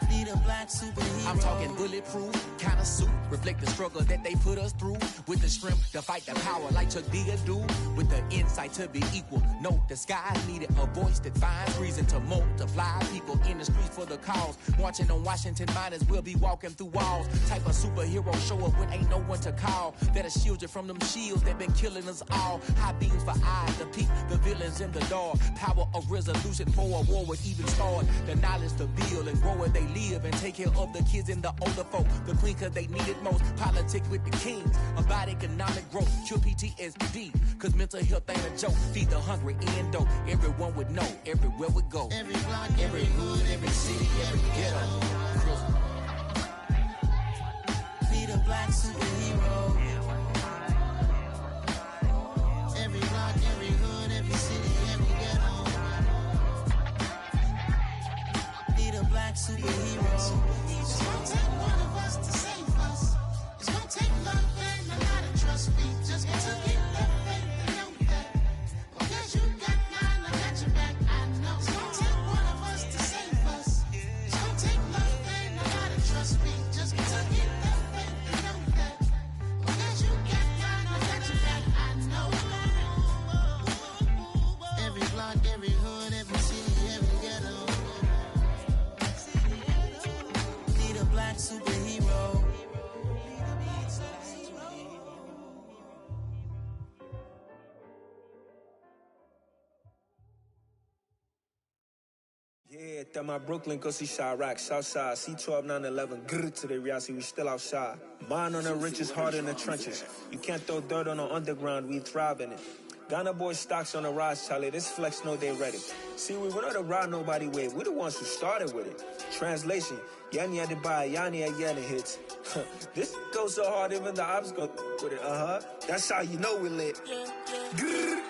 Need a black superhero. I'm talking bulletproof, kind of suit, reflect the struggle that they put us through. With the strength to fight the power like Chuck D do. With the insight to be equal. No, the sky needed a voice that finds reason to multiply. People in the streets for the cause. Marching on Washington miners will be walking through walls. Type of superhero show up when ain't no one to call. That'll shield you from them shields that been killing us all. High beams for eyes to peek the villains in the dark. Power of resolution for a war would even start. The knowledge to build and grow where they live and take care of the kids and the older folk. The queen cause they need it most. Politic with the kings. About economic growth. Cure PTSD. Cause mental health ain't a joke. Feed the hungry and dope. Everyone would know. Everywhere we go. Every block, every hood, every city, every ghetto. Be the black superhero. Every block, every hood, every city, every ghetto. Be the black superhero. It's gonna take one of us to save us. It's gonna take love and a lot of trust. We just got to get love faith and know that. Because you got mine, I got your back. I know. It's gonna take one of us to save us. It's gonna take love and a lot of trust. We just got to get love faith and know that. Because you got mine, I got your back. I know. Every block, every hood, every city, every ghetto. Be the black superhero. Yeah, that my Brooklyn, go see Chirac, Southside, C12, 911, grrr to the reality, we still outside. Mine on the riches, hard in the trenches. You can't throw dirt on the underground, we thrive in it. Ghana boys stocks on the rise, Charlie, this flex know they ready. See, we went on the ride nobody with, we the ones who started with it. Translation, Yani had to buy, Yani had Yana hits. This goes so hard, even the ops go with it, That's how you know we lit. Grrr,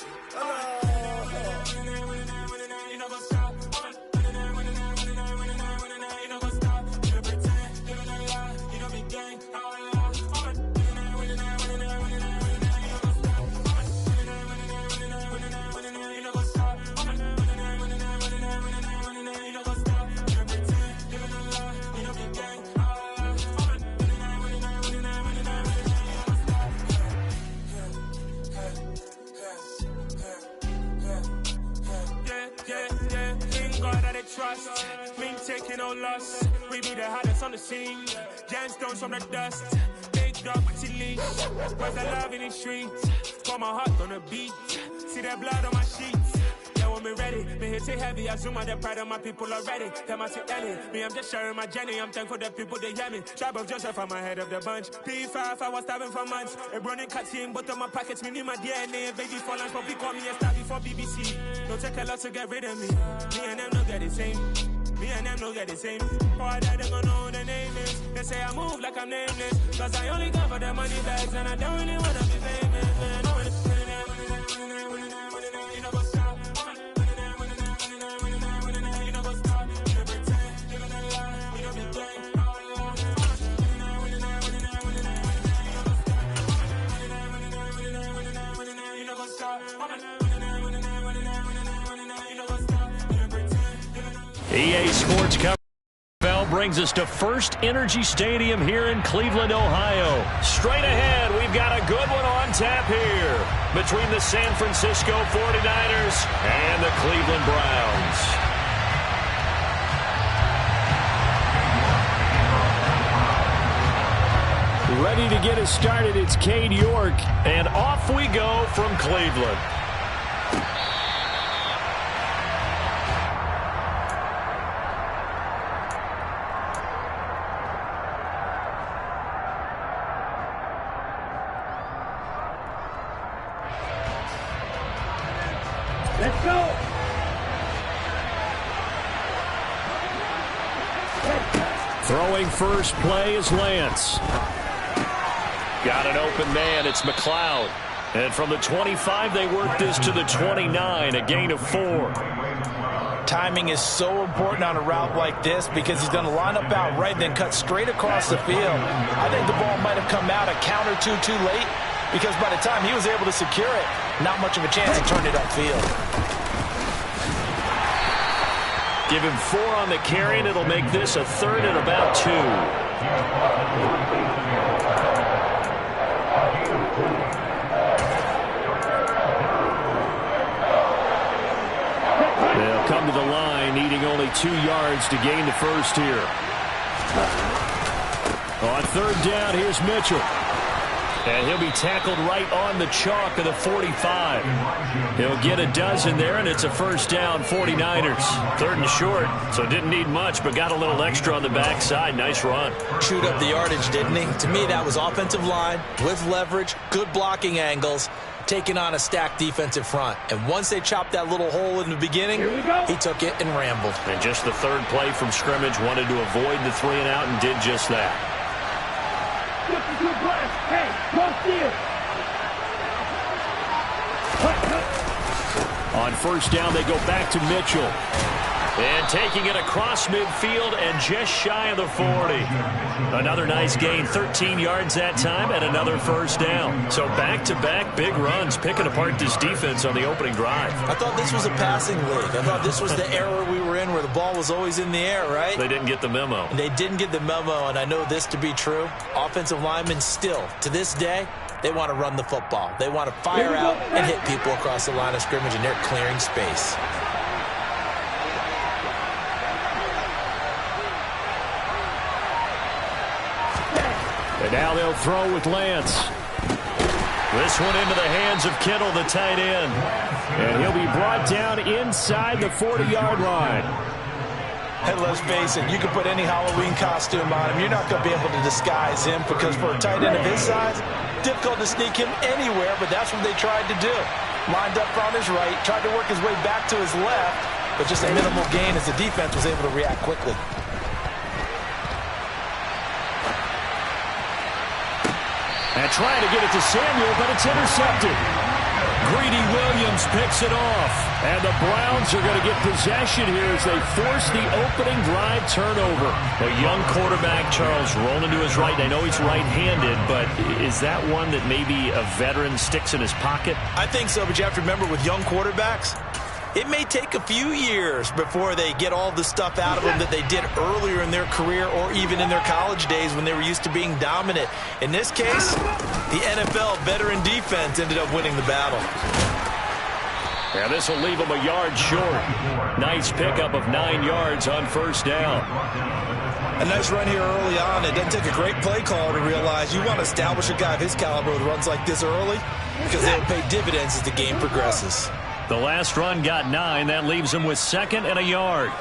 trust, we ain't taking no loss. We be the hottest on the scene. Gemstones from the dust. Big dog with leash. Where's the love in the streets? Pour my heart on the beat. See that blood on my sheets. Yeah, when me ready, me hit it heavy. I zoom out the pride of my people already. Tell my sit Ellie. Me, I'm just sharing my journey. I'm thankful the people they hear me. Tribe of Joseph, I'm ahead of the bunch. P5, I was starving for months. A running cut in, but on my pockets, me need my DNA. Baby for lunch, but call me a star before BBC. Don't take a lot to get rid of me. Me and them don't get the same. Me and them don't get the same. All that they gonna know the name is. They say I move like I'm nameless. Cause I only go for the money bags and I don't really wanna be famous, man. EA Sports Coverage brings us to First Energy Stadium here in Cleveland, Ohio. Straight ahead, we've got a good one on tap here between the San Francisco 49ers and the Cleveland Browns. Ready to get us started, it's Cade York, and off we go from Cleveland. Let's go! Throwing first play is Lance. Got an open man, it's McLeod. And from the 25, they work this to the 29, a gain of 4. Timing is so important on a route like this because he's going to line up out right, then cut straight across the field. I think the ball might have come out a count or two too late because by the time he was able to secure it, not much of a chance to turn it upfield. Give him 4 on the carry, and it'll make this a 3rd and about 2. They'll come to the line, needing only 2 yards to gain the first here. On 3rd down, here's Mitchell. And he'll be tackled right on the chalk of the 45. He'll get a dozen there, and it's a 1st down, 49ers. 3rd and short, so didn't need much, but got a little extra on the backside. Nice run. Chewed up the yardage, didn't he? To me, that was offensive line with leverage, good blocking angles, taking on a stacked defensive front. And once they chopped that little hole in the beginning, he took it and rambled. And just the 3rd play from scrimmage, wanted to avoid the 3 and out and did just that. On 1st down, they go back to Mitchell. And taking it across midfield and just shy of the 40. Another nice gain, 13 yards that time, and another 1st down. So back-to-back big runs, picking apart this defense on the opening drive. I thought this was a passing league. I thought this was the era we were in where the ball was always in the air, right? They didn't get the memo. They didn't get the memo, and I know this to be true. Offensive linemen still, to this day, they want to run the football. They want to fire out and hit people across the line of scrimmage, and they're clearing space. And now they'll throw with Lance. This one into the hands of Kittle, the tight end. And he'll be brought down inside the 40-yard line. And let's face it, you can put any Halloween costume on him. You're not going to be able to disguise him because for a tight end of his size, difficult to sneak him anywhere, but that's what they tried to do. Lined up on his right, tried to work his way back to his left, but just a minimal gain as the defense was able to react quickly. And trying to get it to Samuel, but it's intercepted. Greedy Williams picks it off. And the Browns are going to get possession here as they force the opening drive turnover. A young quarterback, Charles, rolling to his right. I know he's right-handed, but is that one that maybe a veteran sticks in his pocket? I think so, but you have to remember with young quarterbacks, it may take a few years before they get all the stuff out of them that they did earlier in their career or even in their college days when they were used to being dominant. In this case, the NFL veteran defense ended up winning the battle. Yeah, this will leave them a yard short. Nice pickup of 9 yards on 1st down. A nice run here early on. It doesn't take a great play caller to realize you want to establish a guy of his caliber with runs like this early because they'll pay dividends as the game progresses. The last run got 9. That leaves him with 2nd and a yard.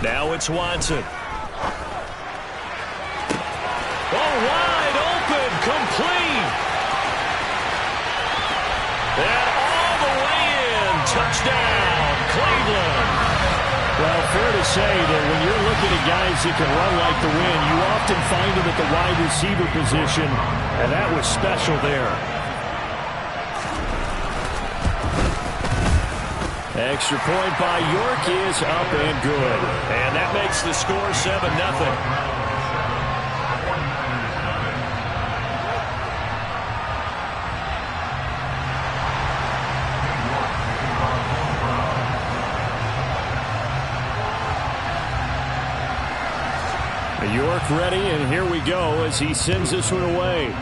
Now it's Watson. Oh, wide open, complete. And all the way in. Touchdown, Cleveland. Well, fair to say that when you're looking at guys that can run like the wind, you often find them at the wide receiver position, and that was special there. Extra point by York is up and good. And that makes the score 7-0. York ready, and here we go as he sends this one away.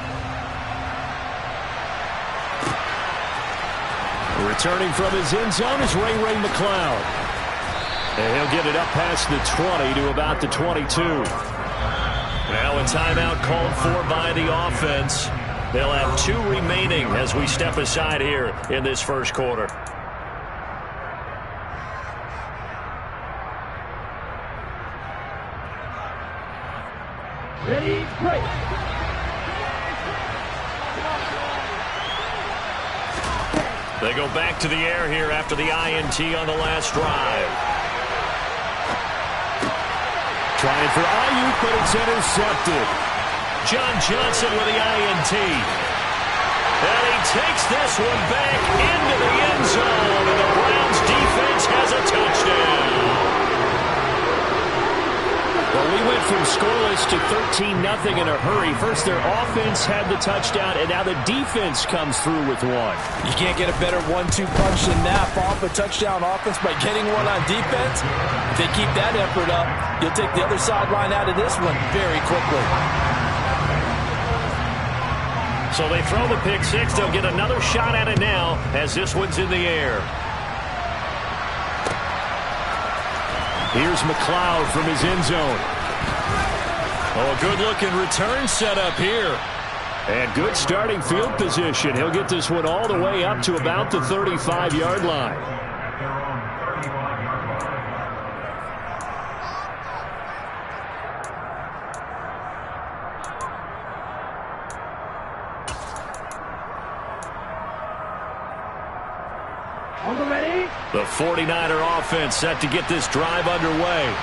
Returning from his end zone is Ray McLeod. And he'll get it up past the 20 to about the 22. Now a timeout called for by the offense. They'll have 2 remaining as we step aside here in this first quarter. Ready, break. They go back to the air here after the INT on the last drive. Trying for Ayuk, but it's intercepted. John Johnson with the INT. And he takes this one back into the end zone, and the Browns defense has a touchdown. Well, we went from them scoreless to 13-0 in a hurry. First, their offense had the touchdown, and now the defense comes through with one. You can't get a better 1-2 punch than that. Off a touchdown offense by getting one on defense. If they keep that effort up, you'll take the other sideline out of this one very quickly. So they throw the pick six. They'll get another shot at it now as this one's in the air. Here's McLeod from his end zone. Oh, good-looking return set up here. And good starting field position. He'll get this one all the way up to about the 35-yard line. The 49er offense set to get this drive underway.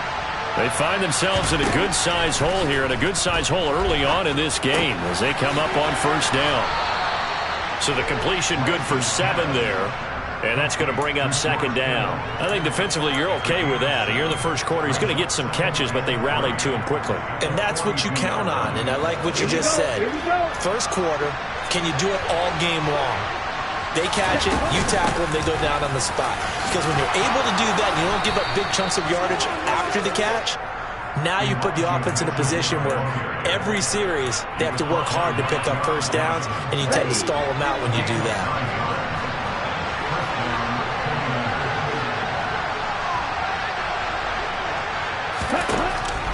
They find themselves in a good-sized hole here, and a good-sized hole early on in this game as they come up on first down. So the completion good for 7 there, and that's going to bring up second down. I think defensively you're okay with that. Here in the first quarter, he's going to get some catches, but they rallied to him quickly. And that's what you count on, and I like what you just said. First quarter, can you do it all game long? They catch it, you tackle them, they go down on the spot. Because when you're able to do that and you don't give up big chunks of yardage after the catch, now you put the offense in a position where every series they have to work hard to pick up first downs, and you tend to stall them out when you do that.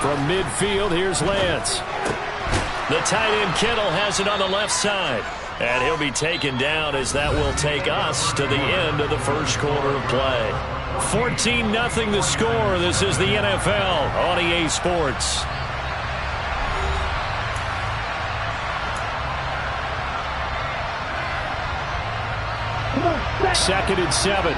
From midfield, here's Lance. The tight end Kittle has it on the left side. And he'll be taken down as that will take us to the end of the first quarter of play. 14-0 the score. This is the NFL on EA Sports. Second and 7.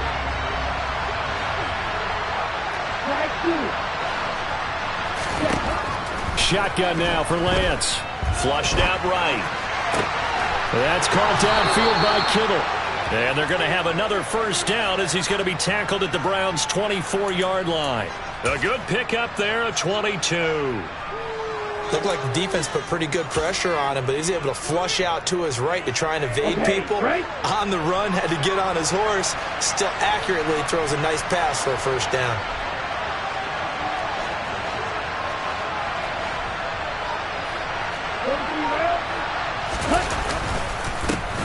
Shotgun now for Lance. Flushed out right. That's caught downfield by Kittle. And they're going to have another first down as he's going to be tackled at the Browns' 24-yard line. A good pickup there at 22. Looked like the defense put pretty good pressure on him, but he's able to flush out to his right to try and evade people. On the run, had to get on his horse. Still accurately throws a nice pass for a first down.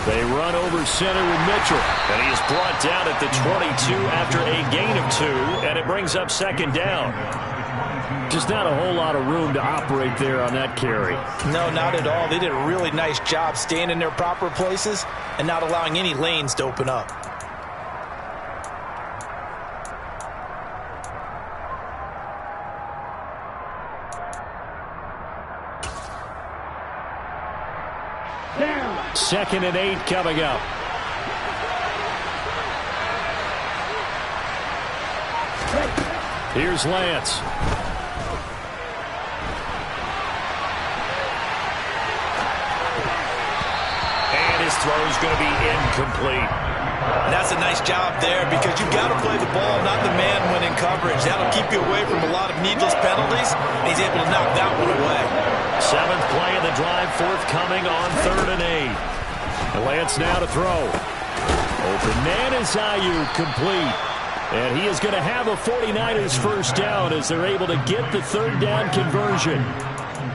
They run over center with Mitchell. And he is brought down at the 22 after a gain of 2. And it brings up second down. Just not a whole lot of room to operate there on that carry. No, not at all. They did a really nice job staying in their proper places and not allowing any lanes to open up. Second and 8 coming up. Here's Lance. And his throw is going to be incomplete. And that's a nice job there because you've got to play the ball, not the man when in coverage. That'll keep you away from a lot of needless penalties. And he's able to knock that one away. 7th play of the drive, forthcoming on 3rd and 8. Lance now to throw. Open man is Ayuk, complete. And he is going to have a 49ers first down as they're able to get the 3rd down conversion.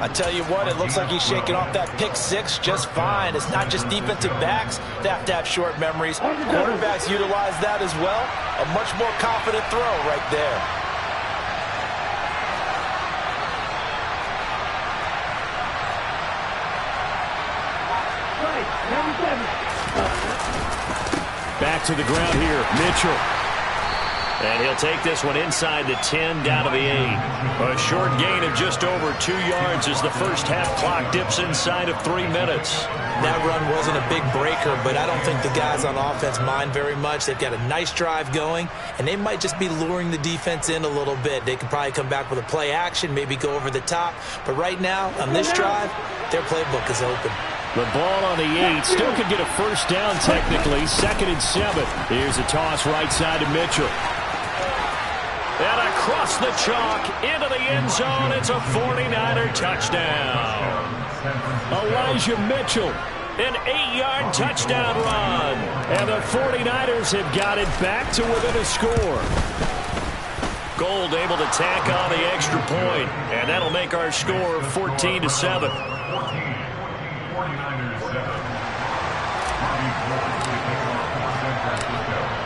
I tell you what, it looks like he's shaking off that pick 6 just fine. It's not just defensive backs that have to have short memories. Quarterbacks utilize that as well. A much more confident throw right there. Back to the ground here, Mitchell. And he'll take this one inside the 10, down to the 8. A short gain of just over 2 yards as the first half clock dips inside of 3 minutes. That run wasn't a big breaker, but I don't think the guys on offense mind very much. They've got a nice drive going, and they might just be luring the defense in a little bit. They could probably come back with a play action, maybe go over the top. But right now, on this drive, their playbook is open. The ball on the 8. Still could get a first down technically. 2nd and 7. Here's a toss right side to Mitchell. And across the chalk into the end zone, it's a 49er touchdown. Elijah Mitchell, an 8-yard touchdown run. And the 49ers have got it back to within a score. Gold able to tack on the extra point, and that'll make our score 14-7.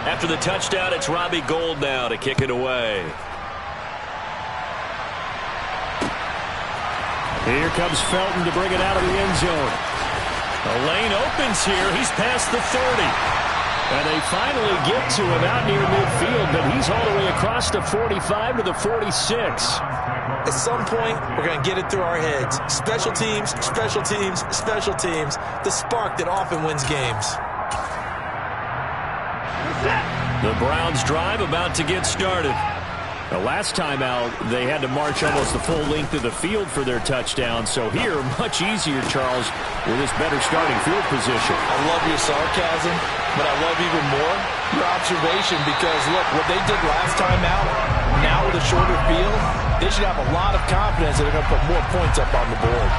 After the touchdown, it's Robbie Gould now to kick it away. Here comes Felton to bring it out of the end zone. The lane opens here. He's past the 30. And they finally get to him out near midfield, but he's all the way across the 45 to the 46. At some point, we're going to get it through our heads. Special teams, special teams, special teams. The spark that often wins games. The Browns drive about to get started. The last time out, they had to march almost the full length of the field for their touchdown. So here, much easier, Charles, with this better starting field position. I love your sarcasm, but I love even more your observation because, look, what they did last time out, now with a shorter field, they should have a lot of confidence that they're going to put more points up on the board.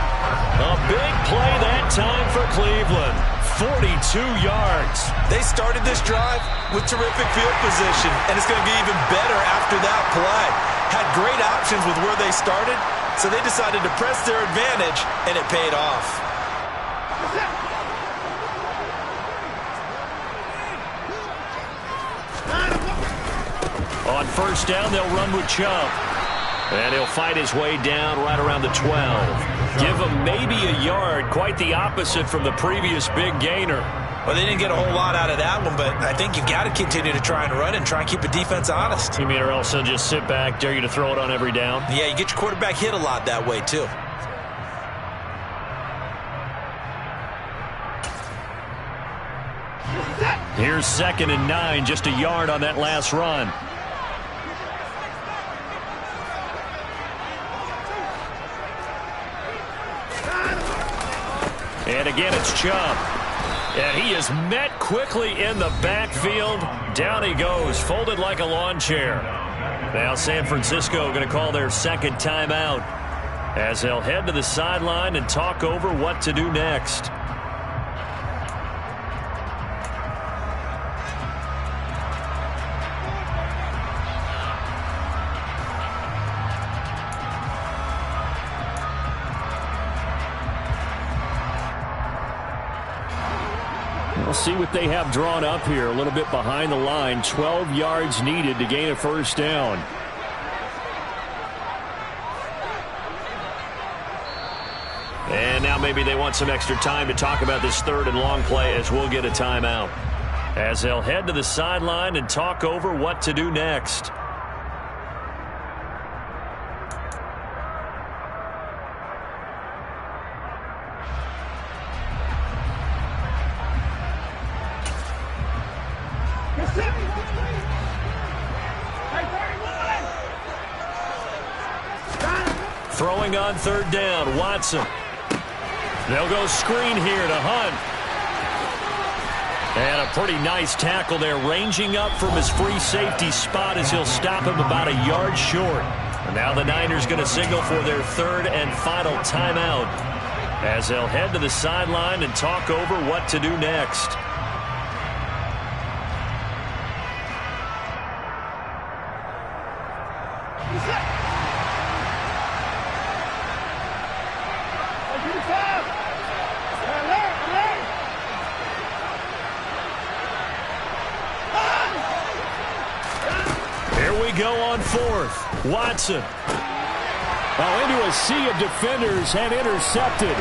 A big play that time for Cleveland. 42 yards. They started this drive with terrific field position, and it's going to be even better after that play. Had great options with where they started, so they decided to press their advantage, and it paid off. On first down, they'll run with Chubb. And he'll fight his way down right around the 12. Give him maybe a yard, quite the opposite from the previous big gainer. Well, they didn't get a whole lot out of that one, but I think you've got to continue to try and run and try and keep the defense honest. You mean or else they'll just sit back, dare you to throw it on every down? Yeah, you get your quarterback hit a lot that way, too. Here's 2nd and 9, just a yard on that last run. And again, it's Chubb. And he is met quickly in the backfield. Down he goes, folded like a lawn chair. Now San Francisco going to call their second timeout as they'll head to the sideline and talk over what to do next. We'll see what they have drawn up here. A little bit behind the line. 12 yards needed to gain a first down. And now maybe they want some extra time to talk about this 3rd and long play as we'll get a timeout. As they'll head to the sideline and talk over what to do next. Throwing on 3rd down, Watson. They'll go screen here to Hunt. And a pretty nice tackle there, ranging up from his free safety spot as he'll stop him about a yard short. And now the Niners going to signal for their 3rd and final timeout as they'll head to the sideline and talk over what to do next. Go on 4th. Watson. Oh, into a sea of defenders and intercepted.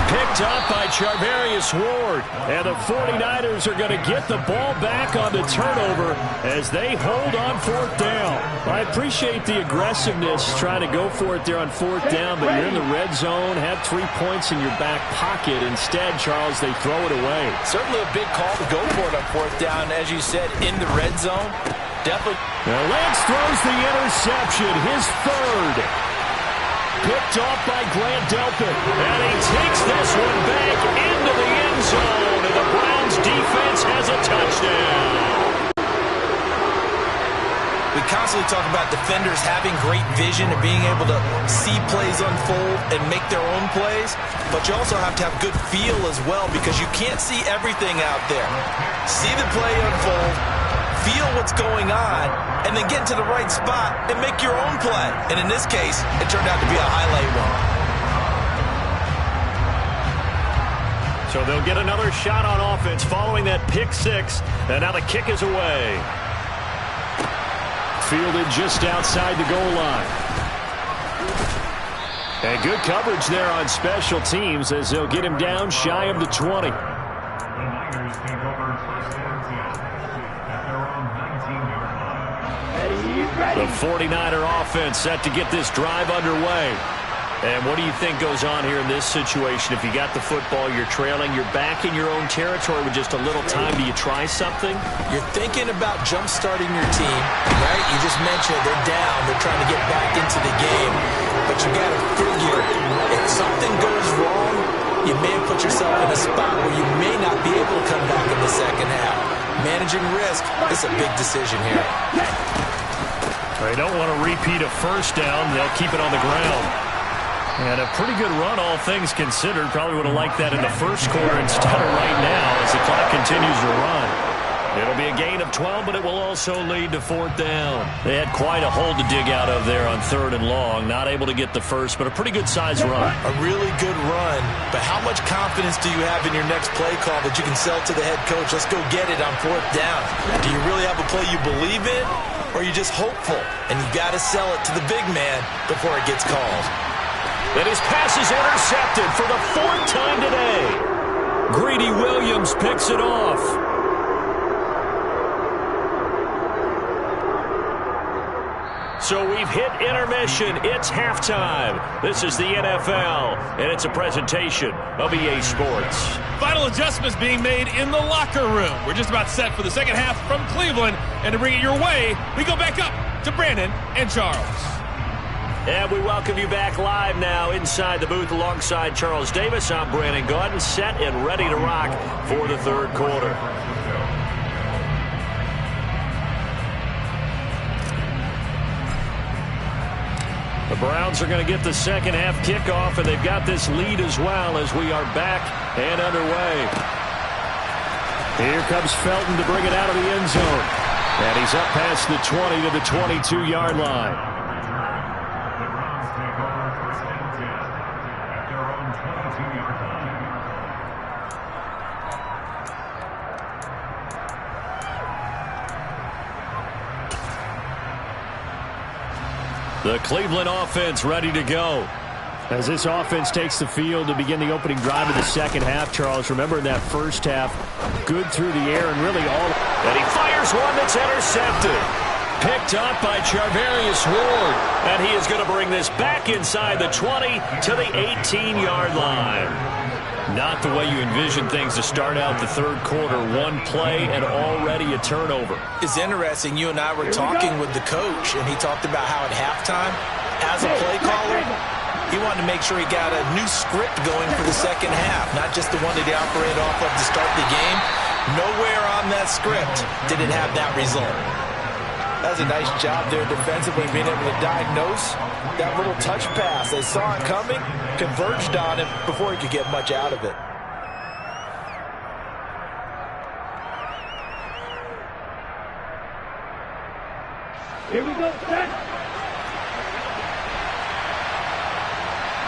Picked up by Charvarius Ward. And the 49ers are going to get the ball back on the turnover as they hold on 4th down. I appreciate the aggressiveness trying to go for it there on 4th down, but you're in the red zone, have 3 points in your back pocket. Instead, Charles, they throw it away. Certainly a big call to go for it on 4th down, as you said, in the red zone. Definitely. Now Lance throws the interception, his 3rd. Picked off by Grant Delpit. And he takes this one back into the end zone. And the Browns defense has a touchdown. We constantly talk about defenders having great vision and being able to see plays unfold and make their own plays, but you also have to have good feel as well because you can't see everything out there. See the play unfold, feel what's going on, and then get into the right spot and make your own play. And in this case, it turned out to be a highlight one. So they'll get another shot on offense following that pick six, and now the kick is away. Fielded just outside the goal line. And good coverage there on special teams as they'll get him down shy of the 20. The 49er offense set to get this drive underway. And what do you think goes on here in this situation? If you got the football, you're trailing, you're back in your own territory with just a little time. Do you try something? You're thinking about jump-starting your team, right? You just mentioned they're down. They're trying to get back into the game. But you got to figure if something goes wrong, you may have put yourself in a spot where you may not be able to come back in the second half. Managing risk is a big decision here. They don't want to repeat a first down. They'll keep it on the ground. And a pretty good run, all things considered. Probably would have liked that in the first quarter instead of right now as the clock continues to run. It'll be a gain of 12, but it will also lead to fourth down. They had quite a hole to dig out of there on 3rd and long. Not able to get the first, but a pretty good-sized run. A really good run, but how much confidence do you have in your next play call that you can sell to the head coach? Let's go get it on 4th down. Do you really have a play you believe in, or are you just hopeful? And you got to sell it to the big man before it gets called. And his pass is intercepted for the 4th time today. Greedy Williams picks it off. So we've hit intermission. It's halftime. This is the NFL, and it's a presentation of EA Sports. Final adjustments being made in the locker room. We're just about set for the second half from Cleveland. And to bring it your way, we go back up to Brandon and Charles. And we welcome you back live now inside the booth alongside Charles Davis. I'm Brandon God, set and ready to rock for the 3rd quarter. The Browns are going to get the second half kickoff, and they've got this lead as well as we are back and underway. Here comes Felton to bring it out of the end zone. And he's up past the 20 to the 22-yard line. The Cleveland offense ready to go. As this offense takes the field to begin the opening drive of the second half, Charles, remember in that first half, good through the air and really all. And he fires one that's intercepted. Picked up by Charvarius Ward. And he is going to bring this back inside the 20 to the 18-yard line. Not the way you envision things to start out the 3rd quarter. One play and already a turnover. It's interesting. You and I were talking with the coach, and he talked about how at halftime, as a play caller, he wanted to make sure he got a new script going for the second half, not just the one that he operated off of to start the game. Nowhere on that script did it have that result. That's a nice job there defensively, being able to diagnose that little touch pass. They saw it coming, converged on him before he could get much out of it. Here we go, set.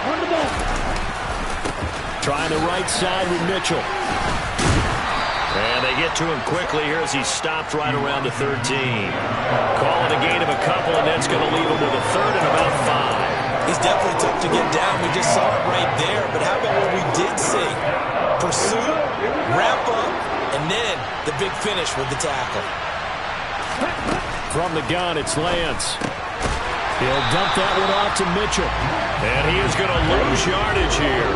On the ball. Trying the right side with Mitchell. And they get to him quickly here as he stopped right around the 13. Calling a gain of a couple, and that's going to leave him with a 3rd and about 5. He's definitely tough to get down. We just saw it right there. But how about what we did see? Pursuit, wrap up, and then the big finish with the tackle. From the gun, it's Lance. He'll dump that one off to Mitchell. And he is going to lose yardage here.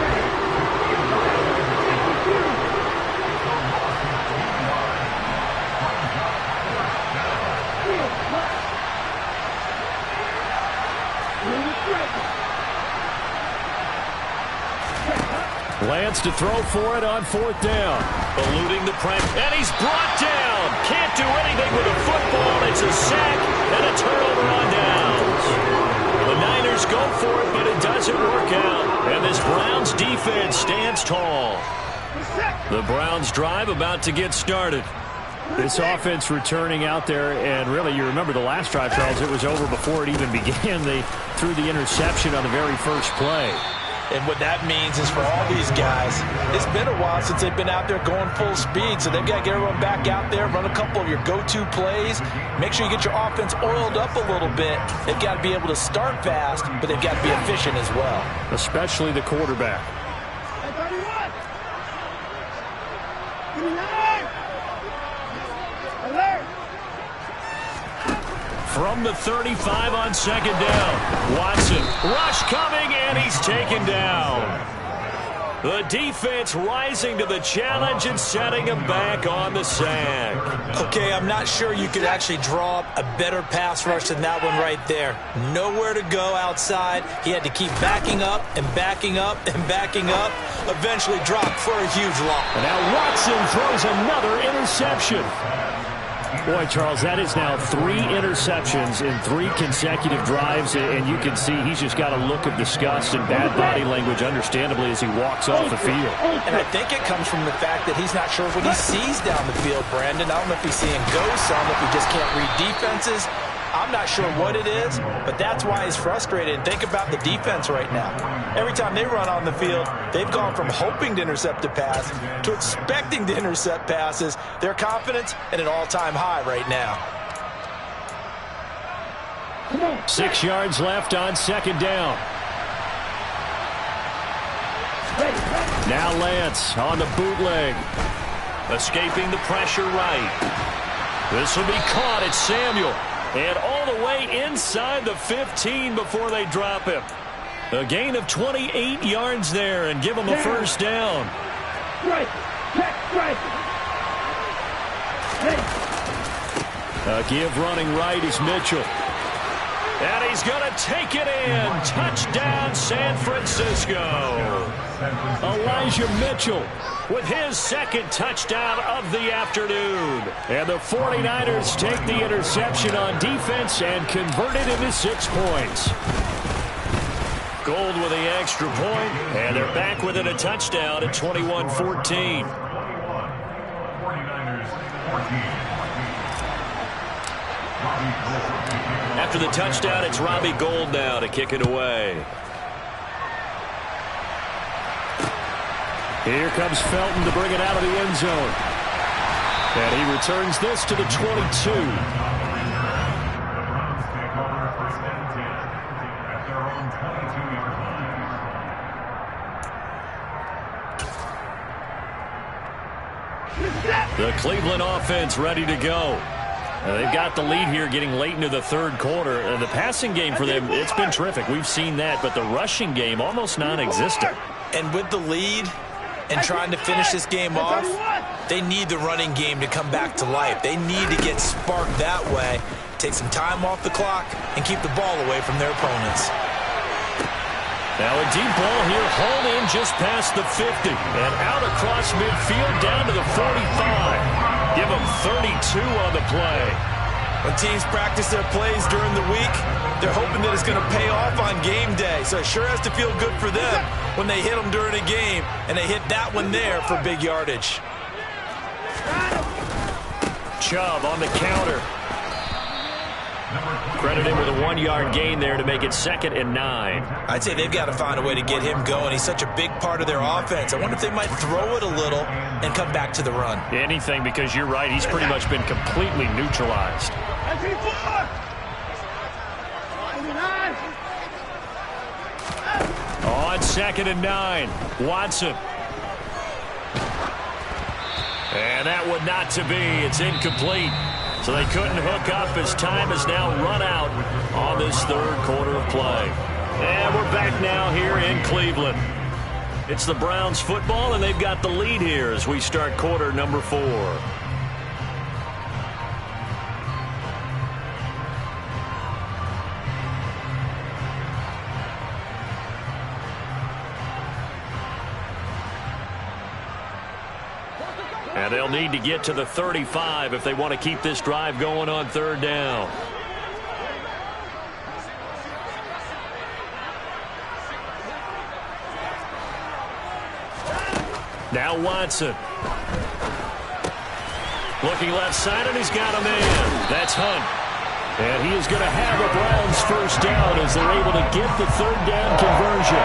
Lance to throw for it on 4th down. Eluding the pressure. And he's brought down. Can't do anything with the football. It's It's a sack and a turnover on downs. The Niners go for it, but it doesn't work out. And this Browns defense stands tall. The Browns drive about to get started. This offense returning out there, and really, you remember the last drive, Charles, it was over before it even began. They threw the interception on the very first play. And what that means is for all these guys, it's been a while since they've been out there going full speed, so they've got to get everyone back out there, run a couple of your go-to plays, make sure you get your offense oiled up a little bit. They've got to be able to start fast, but they've got to be efficient as well. Especially the quarterback. From the 35 on second down. Watson, rush coming, and he's taken down. The defense rising to the challenge and setting him back on the sack. Okay, I'm not sure you could actually draw up a better pass rush than that one right there. Nowhere to go outside. He had to keep backing up and backing up and backing up. Eventually dropped for a huge loss. And now Watson throws another interception. Boy, Charles, that is now 3 interceptions in 3 consecutive drives, and you can see he's just got a look of disgust and bad body language, understandably, as he walks off the field. And I think it comes from the fact that he's not sure what he sees down the field, Brandon. I don't know if he's seeing ghosts. I don't know if he just can't read defenses. I'm not sure what it is, but that's why he's frustrated. And think about the defense right now. Every time they run on the field, they've gone from hoping to intercept a pass to expecting to intercept passes. Their confidence at an all-time high right now. 6 yards left on second down. Now Lance on the bootleg. Escaping the pressure right. This will be caught. It's Samuel. And all the way inside the 15 before they drop him. A gain of 28 yards there and give him a first down. A give running right is Mitchell. And he's going to take it in. Touchdown, San Francisco. Elijah Mitchell with his second touchdown of the afternoon. And the 49ers take the interception on defense and convert it into 6 points. Gold with the extra point, and they're back within a touchdown at 21-14. After the touchdown, it's Robbie Gould now to kick it away. Here comes Felton to bring it out of the end zone. And he returns this to the 22. The Cleveland offense ready to go. They've got the lead here getting late into the third quarter. The passing game for them, it's been terrific. We've seen that, but the rushing game almost non-existent. And with the lead and trying to finish this game off, they need the running game to come back to life. They need to get sparked that way, take some time off the clock, and keep the ball away from their opponents. Now a deep ball here, hauled in just past the 50, and out across midfield down to the 45. Give them 32 on the play. When teams practice their plays during the week, they're hoping that it's going to pay off on game day. So it sure has to feel good for them when they hit them during a game, and they hit that one there for big yardage. Chubb on the counter. Credit him with a 1-yard gain there to make it 2nd and 9. I'd say they've got to find a way to get him going. He's such a big part of their offense. I wonder if they might throw it a little and come back to the run. Anything, because you're right. He's pretty much been completely neutralized. On 2nd and 9, Watson. And that one not to be. It's incomplete. So they couldn't hook up as time has now run out on this third quarter of play. And we're back now here in Cleveland. It's the Browns football, and they've got the lead here as we start quarter number 4. And they'll need to get to the 35 if they want to keep this drive going on third down. Now Watson. Looking left side, and he's got a man. That's Hunt. And he is going to have a Browns first down as they're able to get the third down conversion.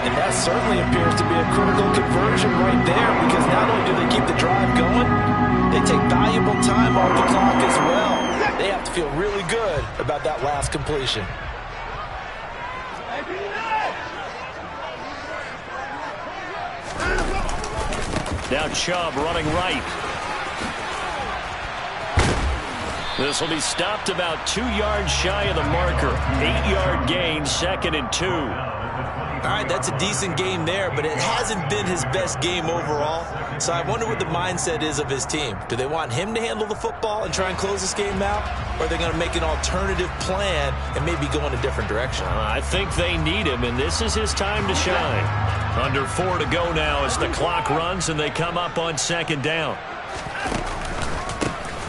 And that certainly appears to be a critical conversion right there, because not only do they keep the drive going, they take valuable time off the clock as well. They have to feel really good about that last completion. Now Chubb running right. This will be stopped about 2 yards shy of the marker. 8-yard gain, 2nd and 2. All right, that's a decent game there, but it hasn't been his best game overall. So I wonder what the mindset is of his team. Do they want him to handle the football and try and close this game out? Or are they going to make an alternative plan and maybe go in a different direction? I think they need him, and this is his time to shine. Under 4 to go now as the clock runs and they come up on 2nd down.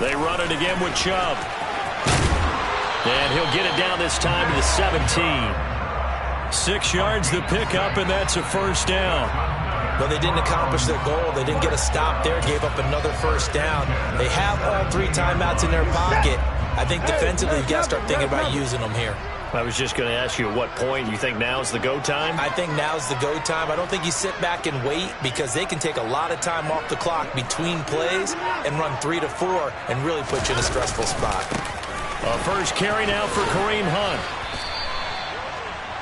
They run it again with Chubb. And he'll get it down this time to the 17. 6 yards the pickup, and that's a first down. Well, they didn't accomplish their goal. They didn't get a stop there, gave up another first down. They have all 3 timeouts in their pocket. I think defensively you've got to start thinking about using them here. I was just going to ask you at what point you think now's the go time? I think now's the go time. I don't think you sit back and wait, because they can take a lot of time off the clock between plays and run 3 to 4 and really put you in a stressful spot. A first carry now for Kareem Hunt.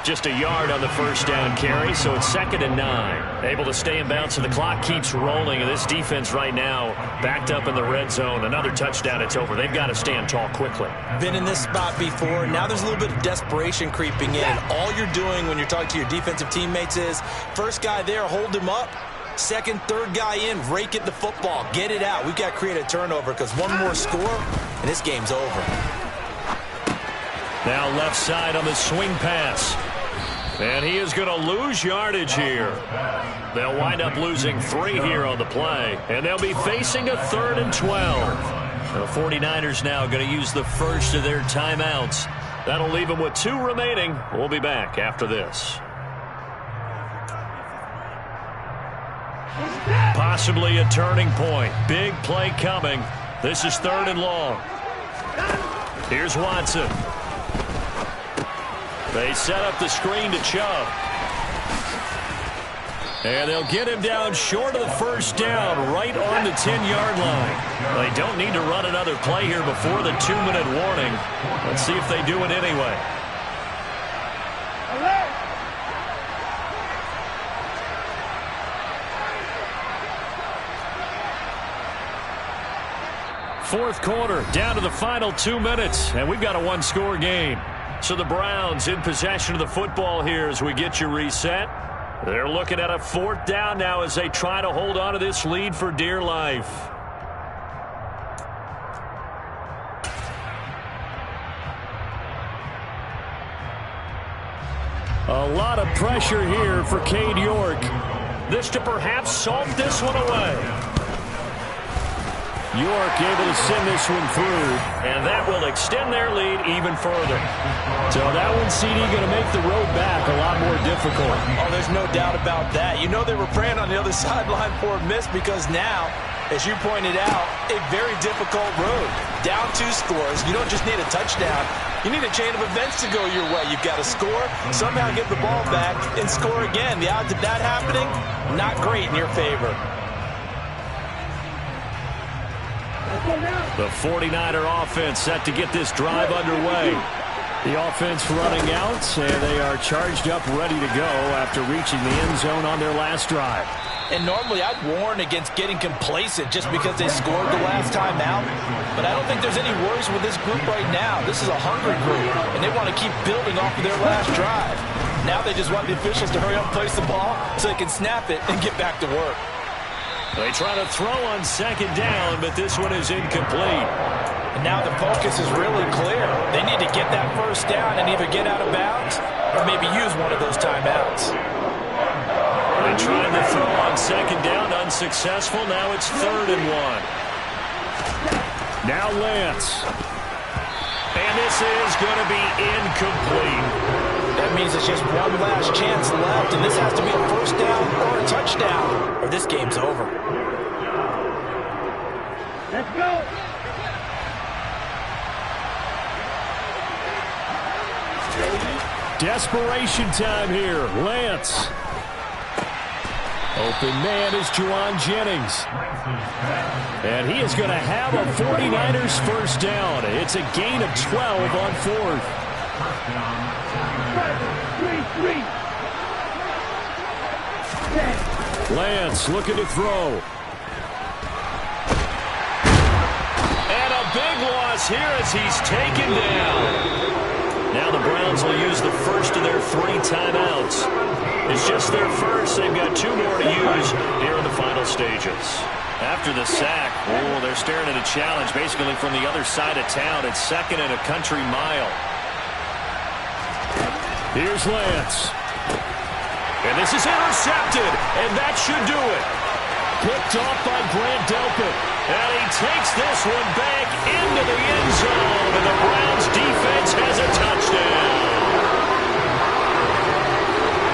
Just a yard on the first down carry, so it's 2nd and 9. Able to stay in bounds, and the clock keeps rolling. And this defense right now backed up in the red zone. Another touchdown, it's over. They've got to stand tall quickly. Been in this spot before. Now there's a little bit of desperation creeping in. And all you're doing when you're talking to your defensive teammates is, first guy there, hold him up. Second, third guy in, rake at the football. Get it out. We've got to create a turnover, because one more score, and this game's over. Now left side on the swing pass. And he is going to lose yardage here. They'll wind up losing 3 here on the play. And they'll be facing a 3rd and 12. The 49ers now going to use the first of their timeouts. That'll leave them with 2 remaining. We'll be back after this. Possibly a turning point. Big play coming. This is 3rd and long. Here's Watson. They set up the screen to Chubb. And they'll get him down short of the first down, right on the 10-yard line. They don't need to run another play here before the 2-minute warning. Let's see if they do it anyway. Fourth quarter, down to the final 2 minutes, and we've got a 1-score game. So the Browns in possession of the football here as we get you reset. They're looking at a 4th down now as they try to hold on to this lead for dear life. A lot of pressure here for Cade York. This to perhaps solve this one away. York able to send this one through, and that will extend their lead even further. So that one, CD, going to make the road back a lot more difficult. Oh, there's no doubt about that. You know they were praying on the other sideline for a miss, because now, as you pointed out, a very difficult road. Down 2 scores. You don't just need a touchdown. You need a chain of events to go your way. You've got to score, somehow get the ball back, and score again. The odds of that happening, not great in your favor. The 49er offense set to get this drive underway. The offense running out, and they are charged up, ready to go after reaching the end zone on their last drive. And normally I'd warn against getting complacent just because they scored the last time out. But I don't think there's any worries with this group right now. This is a hungry group, and they want to keep building off of their last drive. Now they just want the officials to hurry up and place the ball so they can snap it and get back to work. They try to throw on 2nd down, but this one is incomplete. And now the focus is really clear. They need to get that first down and either get out of bounds or maybe use one of those timeouts. They tried the throw on second down, unsuccessful. Now it's 3rd and 1. Now Lance. And this is going to be incomplete. That means it's just one last chance left, and this has to be a first down or a touchdown, or this game's over. Let's go. Desperation time here. Lance. Open man is Juwan Jennings. And he is going to have a 49ers first down. It's a gain of 12 on 4th. Lance looking to throw. And a big loss here as he's taken down. Now the Browns will use the first of their 3 timeouts. It's just their first. They've got 2 more to use here in the final stages. After the sack, they're staring at a challenge basically from the other side of town. It's 2nd and a country mile. Here's Lance. And this is intercepted, and that should do it. Picked off by Grant Delpit. And he takes this one back into the end zone, and the Browns defense has a touchdown.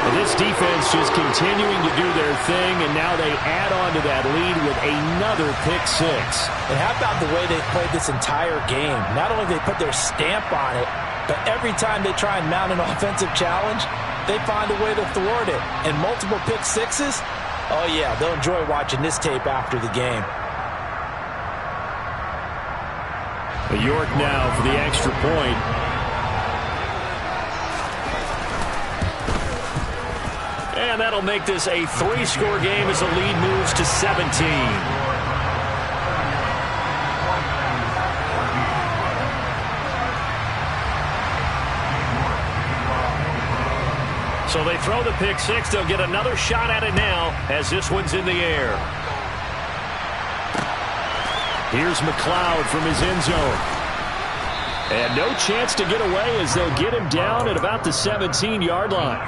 And this defense just continuing to do their thing, and now they add on to that lead with another pick 6. And how about the way they played this entire game? Not only they put their stamp on it, but every time they try and mount an offensive challenge, they find a way to thwart it. And multiple pick 6s, oh yeah, they'll enjoy watching this tape after the game. York now for the extra point. And that'll make this a 3-score game as the lead moves to 17. So they throw the pick 6. They'll get another shot at it now as this one's in the air. Here's McLeod from his end zone. And no chance to get away as they'll get him down at about the 17-yard line.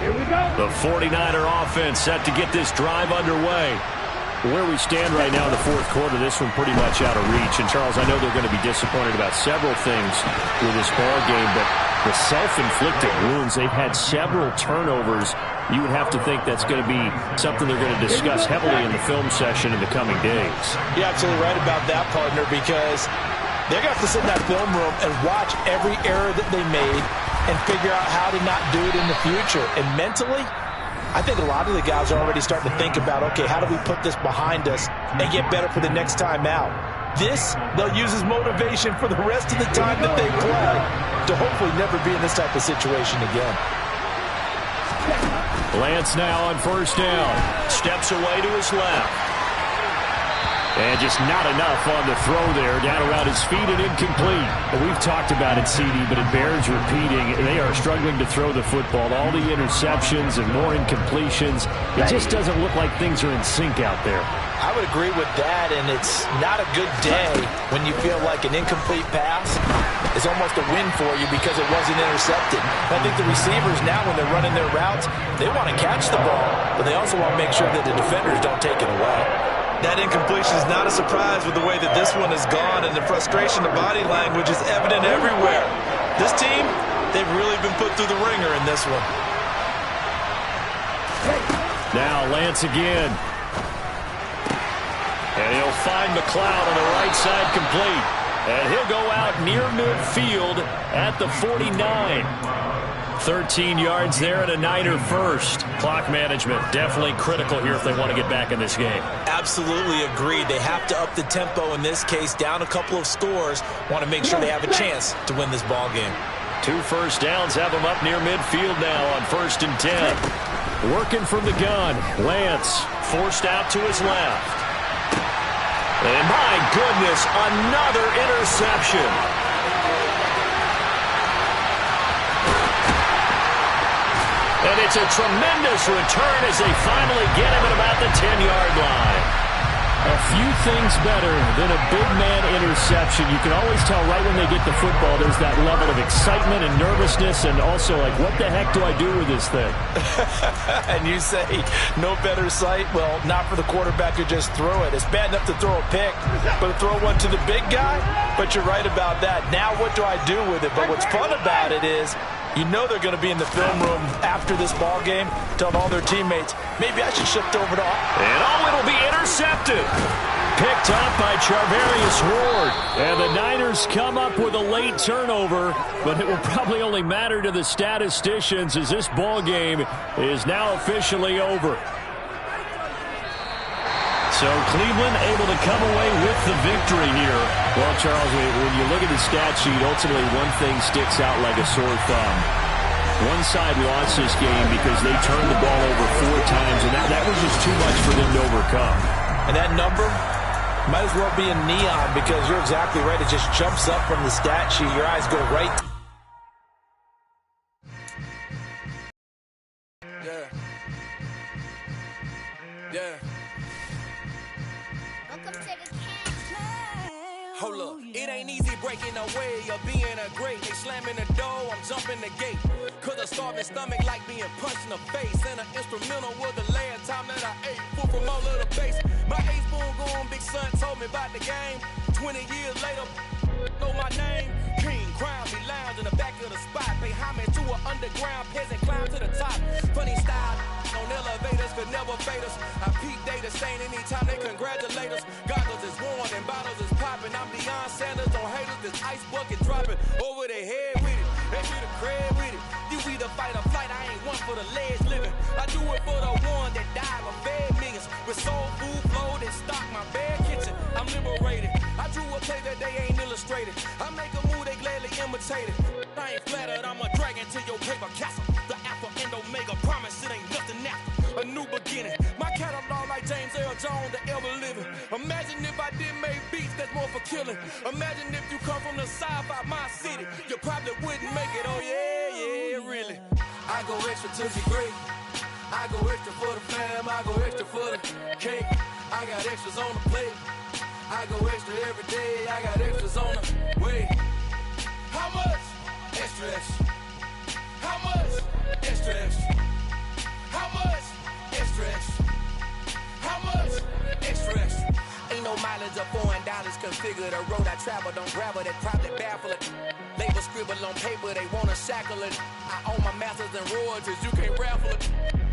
Here we go. The 49er offense set to get this drive underway. Where we stand right now in the 4th quarter, this one pretty much out of reach. And, Charles, I know they're going to be disappointed about several things with this ball game, but the self-inflicted wounds, they've had several turnovers. You would have to think that's going to be something they're going to discuss heavily in the film session in the coming days. You're absolutely right about that, partner, because they're going to have to sit in that film room and watch every error that they made and figure out how to not do it in the future. And mentally, I think a lot of the guys are already starting to think about, okay, how do we put this behind us and get better for the next time out? This, they'll use as motivation for the rest of the time that they play to hopefully never be in this type of situation again. Lance now on first down. Steps away to his left. And just not enough on the throw there. Down around his feet and incomplete. And we've talked about it, CD, but it bears repeating. They are struggling to throw the football. All the interceptions and more incompletions. It just doesn't look like things are in sync out there. I would agree with that, and it's not a good day when you feel like an incomplete pass is almost a win for you because it wasn't intercepted. I think the receivers now, when they're running their routes, they want to catch the ball, but they also want to make sure that the defenders don't take it away. That incompletion is not a surprise with the way that this one has gone, and the frustration, the body language is evident everywhere. This team, they've really been put through the ringer in this one. Now Lance again. And he'll find McLeod on the right side complete. And he'll go out near midfield at the 49. 13 yards there and a Niner first. Clock management definitely critical here if they want to get back in this game. Absolutely agreed. They have to up the tempo in this case, down a couple of scores. Want to make sure they have a chance to win this ball game. 2 first downs have them up near midfield now on 1st and 10. Working from the gun. Lance forced out to his left. And my goodness, another interception. And it's a tremendous return as they finally get him at about the 10-yard line. A few things better than a big man interception. You can always tell right when they get the football, there's that level of excitement and nervousness, and also like, what the heck do I do with this thing? And you say no better sight? Well, not for the quarterback who just threw it. It's bad enough to throw a pick, but to throw one to the big guy? But you're right about that. Now what do I do with it? But what's fun about it is, you know they're going to be in the film room after this ball game, telling all their teammates, maybe I should shift over to... And it'll be intercepted. Picked up by Charvarius Ward. And the Niners come up with a late turnover, but it will probably only matter to the statisticians as this ball game is now officially over. So Cleveland able to come away with the victory here. Well, Charles, when you look at the stat sheet, ultimately one thing sticks out like a sore thumb. One side lost this game because they turned the ball over 4 times, and that was just too much for them to overcome. And that number might as well be in neon because you're exactly right. It just jumps up from the stat sheet. Your eyes go right. Hold up, it ain't easy breaking away or being a great. They slamming the door, I'm jumping the gate. Cause a starving stomach like being punched in the face. And an instrumental was the last time that I ate food from all of the base. My ace boom going, big son told me about the game. 20 years later, know my name. King, crown me lounge in the back of the spot. Pay homage to an underground peasant, climb to the top. Funny style, on elevators could never fade us. I peep data stain anytime they congratulate us. Goggles is worn and bottles is popping. I'm Deion Sanders on haters, this ice bucket dropping over their head with it. They feel the crab with it. You either fight or flight, I ain't one for the ledge living. I do it for the one that died or fed millions. With soul food flowed and stock my bad kitchen. I'm liberated. I drew a play that they ain't illustrated. I make a move they gladly imitated. I ain't flattered, I'm a dragon to your paper castle. The alpha and omega promise it ain't nothing after. A new beginning. My catalog like James Earl Jones, the ever living. Imagine if I did make beats that's more for killing. Imagine if you come from the south out my city. You probably wouldn't make it, oh yeah, really. I go extra to be great. I go extra for the fam, I go extra for the cake. I got extras on the plate. I go extra every day, I got extras on the way. How much? Extra, extra. How much? Extra, extra. How much? Extra, extra. How much? Extra, extra. Ain't no mileage of $4 configure the road I travel. Don't gravel that probably baffle it. Label scribble on paper, they wanna shackle it. I own my masters and royalties, you can't raffle it.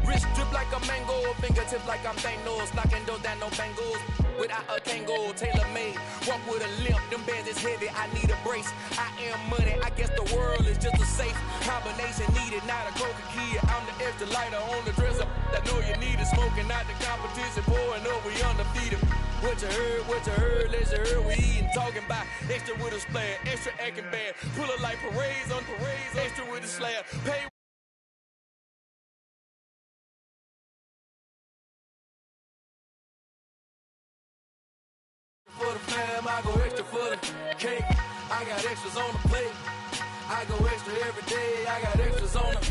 Wrist drip like a mango, fingertips like I'm Thanos. Knocking those down, no bangles. Without a Kango, tailor-made. Walk with a limp, them bands is heavy, I need a brace. I am money, I guess the world is just a safe combination needed, not a coca key. I'm the extra lighter on the dresser. I know you need it, smoking out the competition, pouring up, we undefeated. What you heard, let's you heard, we eating, talking about extra with a splash, extra acting bad. Pull it like parades on parades, extra with a slab. Pay for the fam, I go extra for the cake. I got extras on the plate. I go extra every day, I got extras on the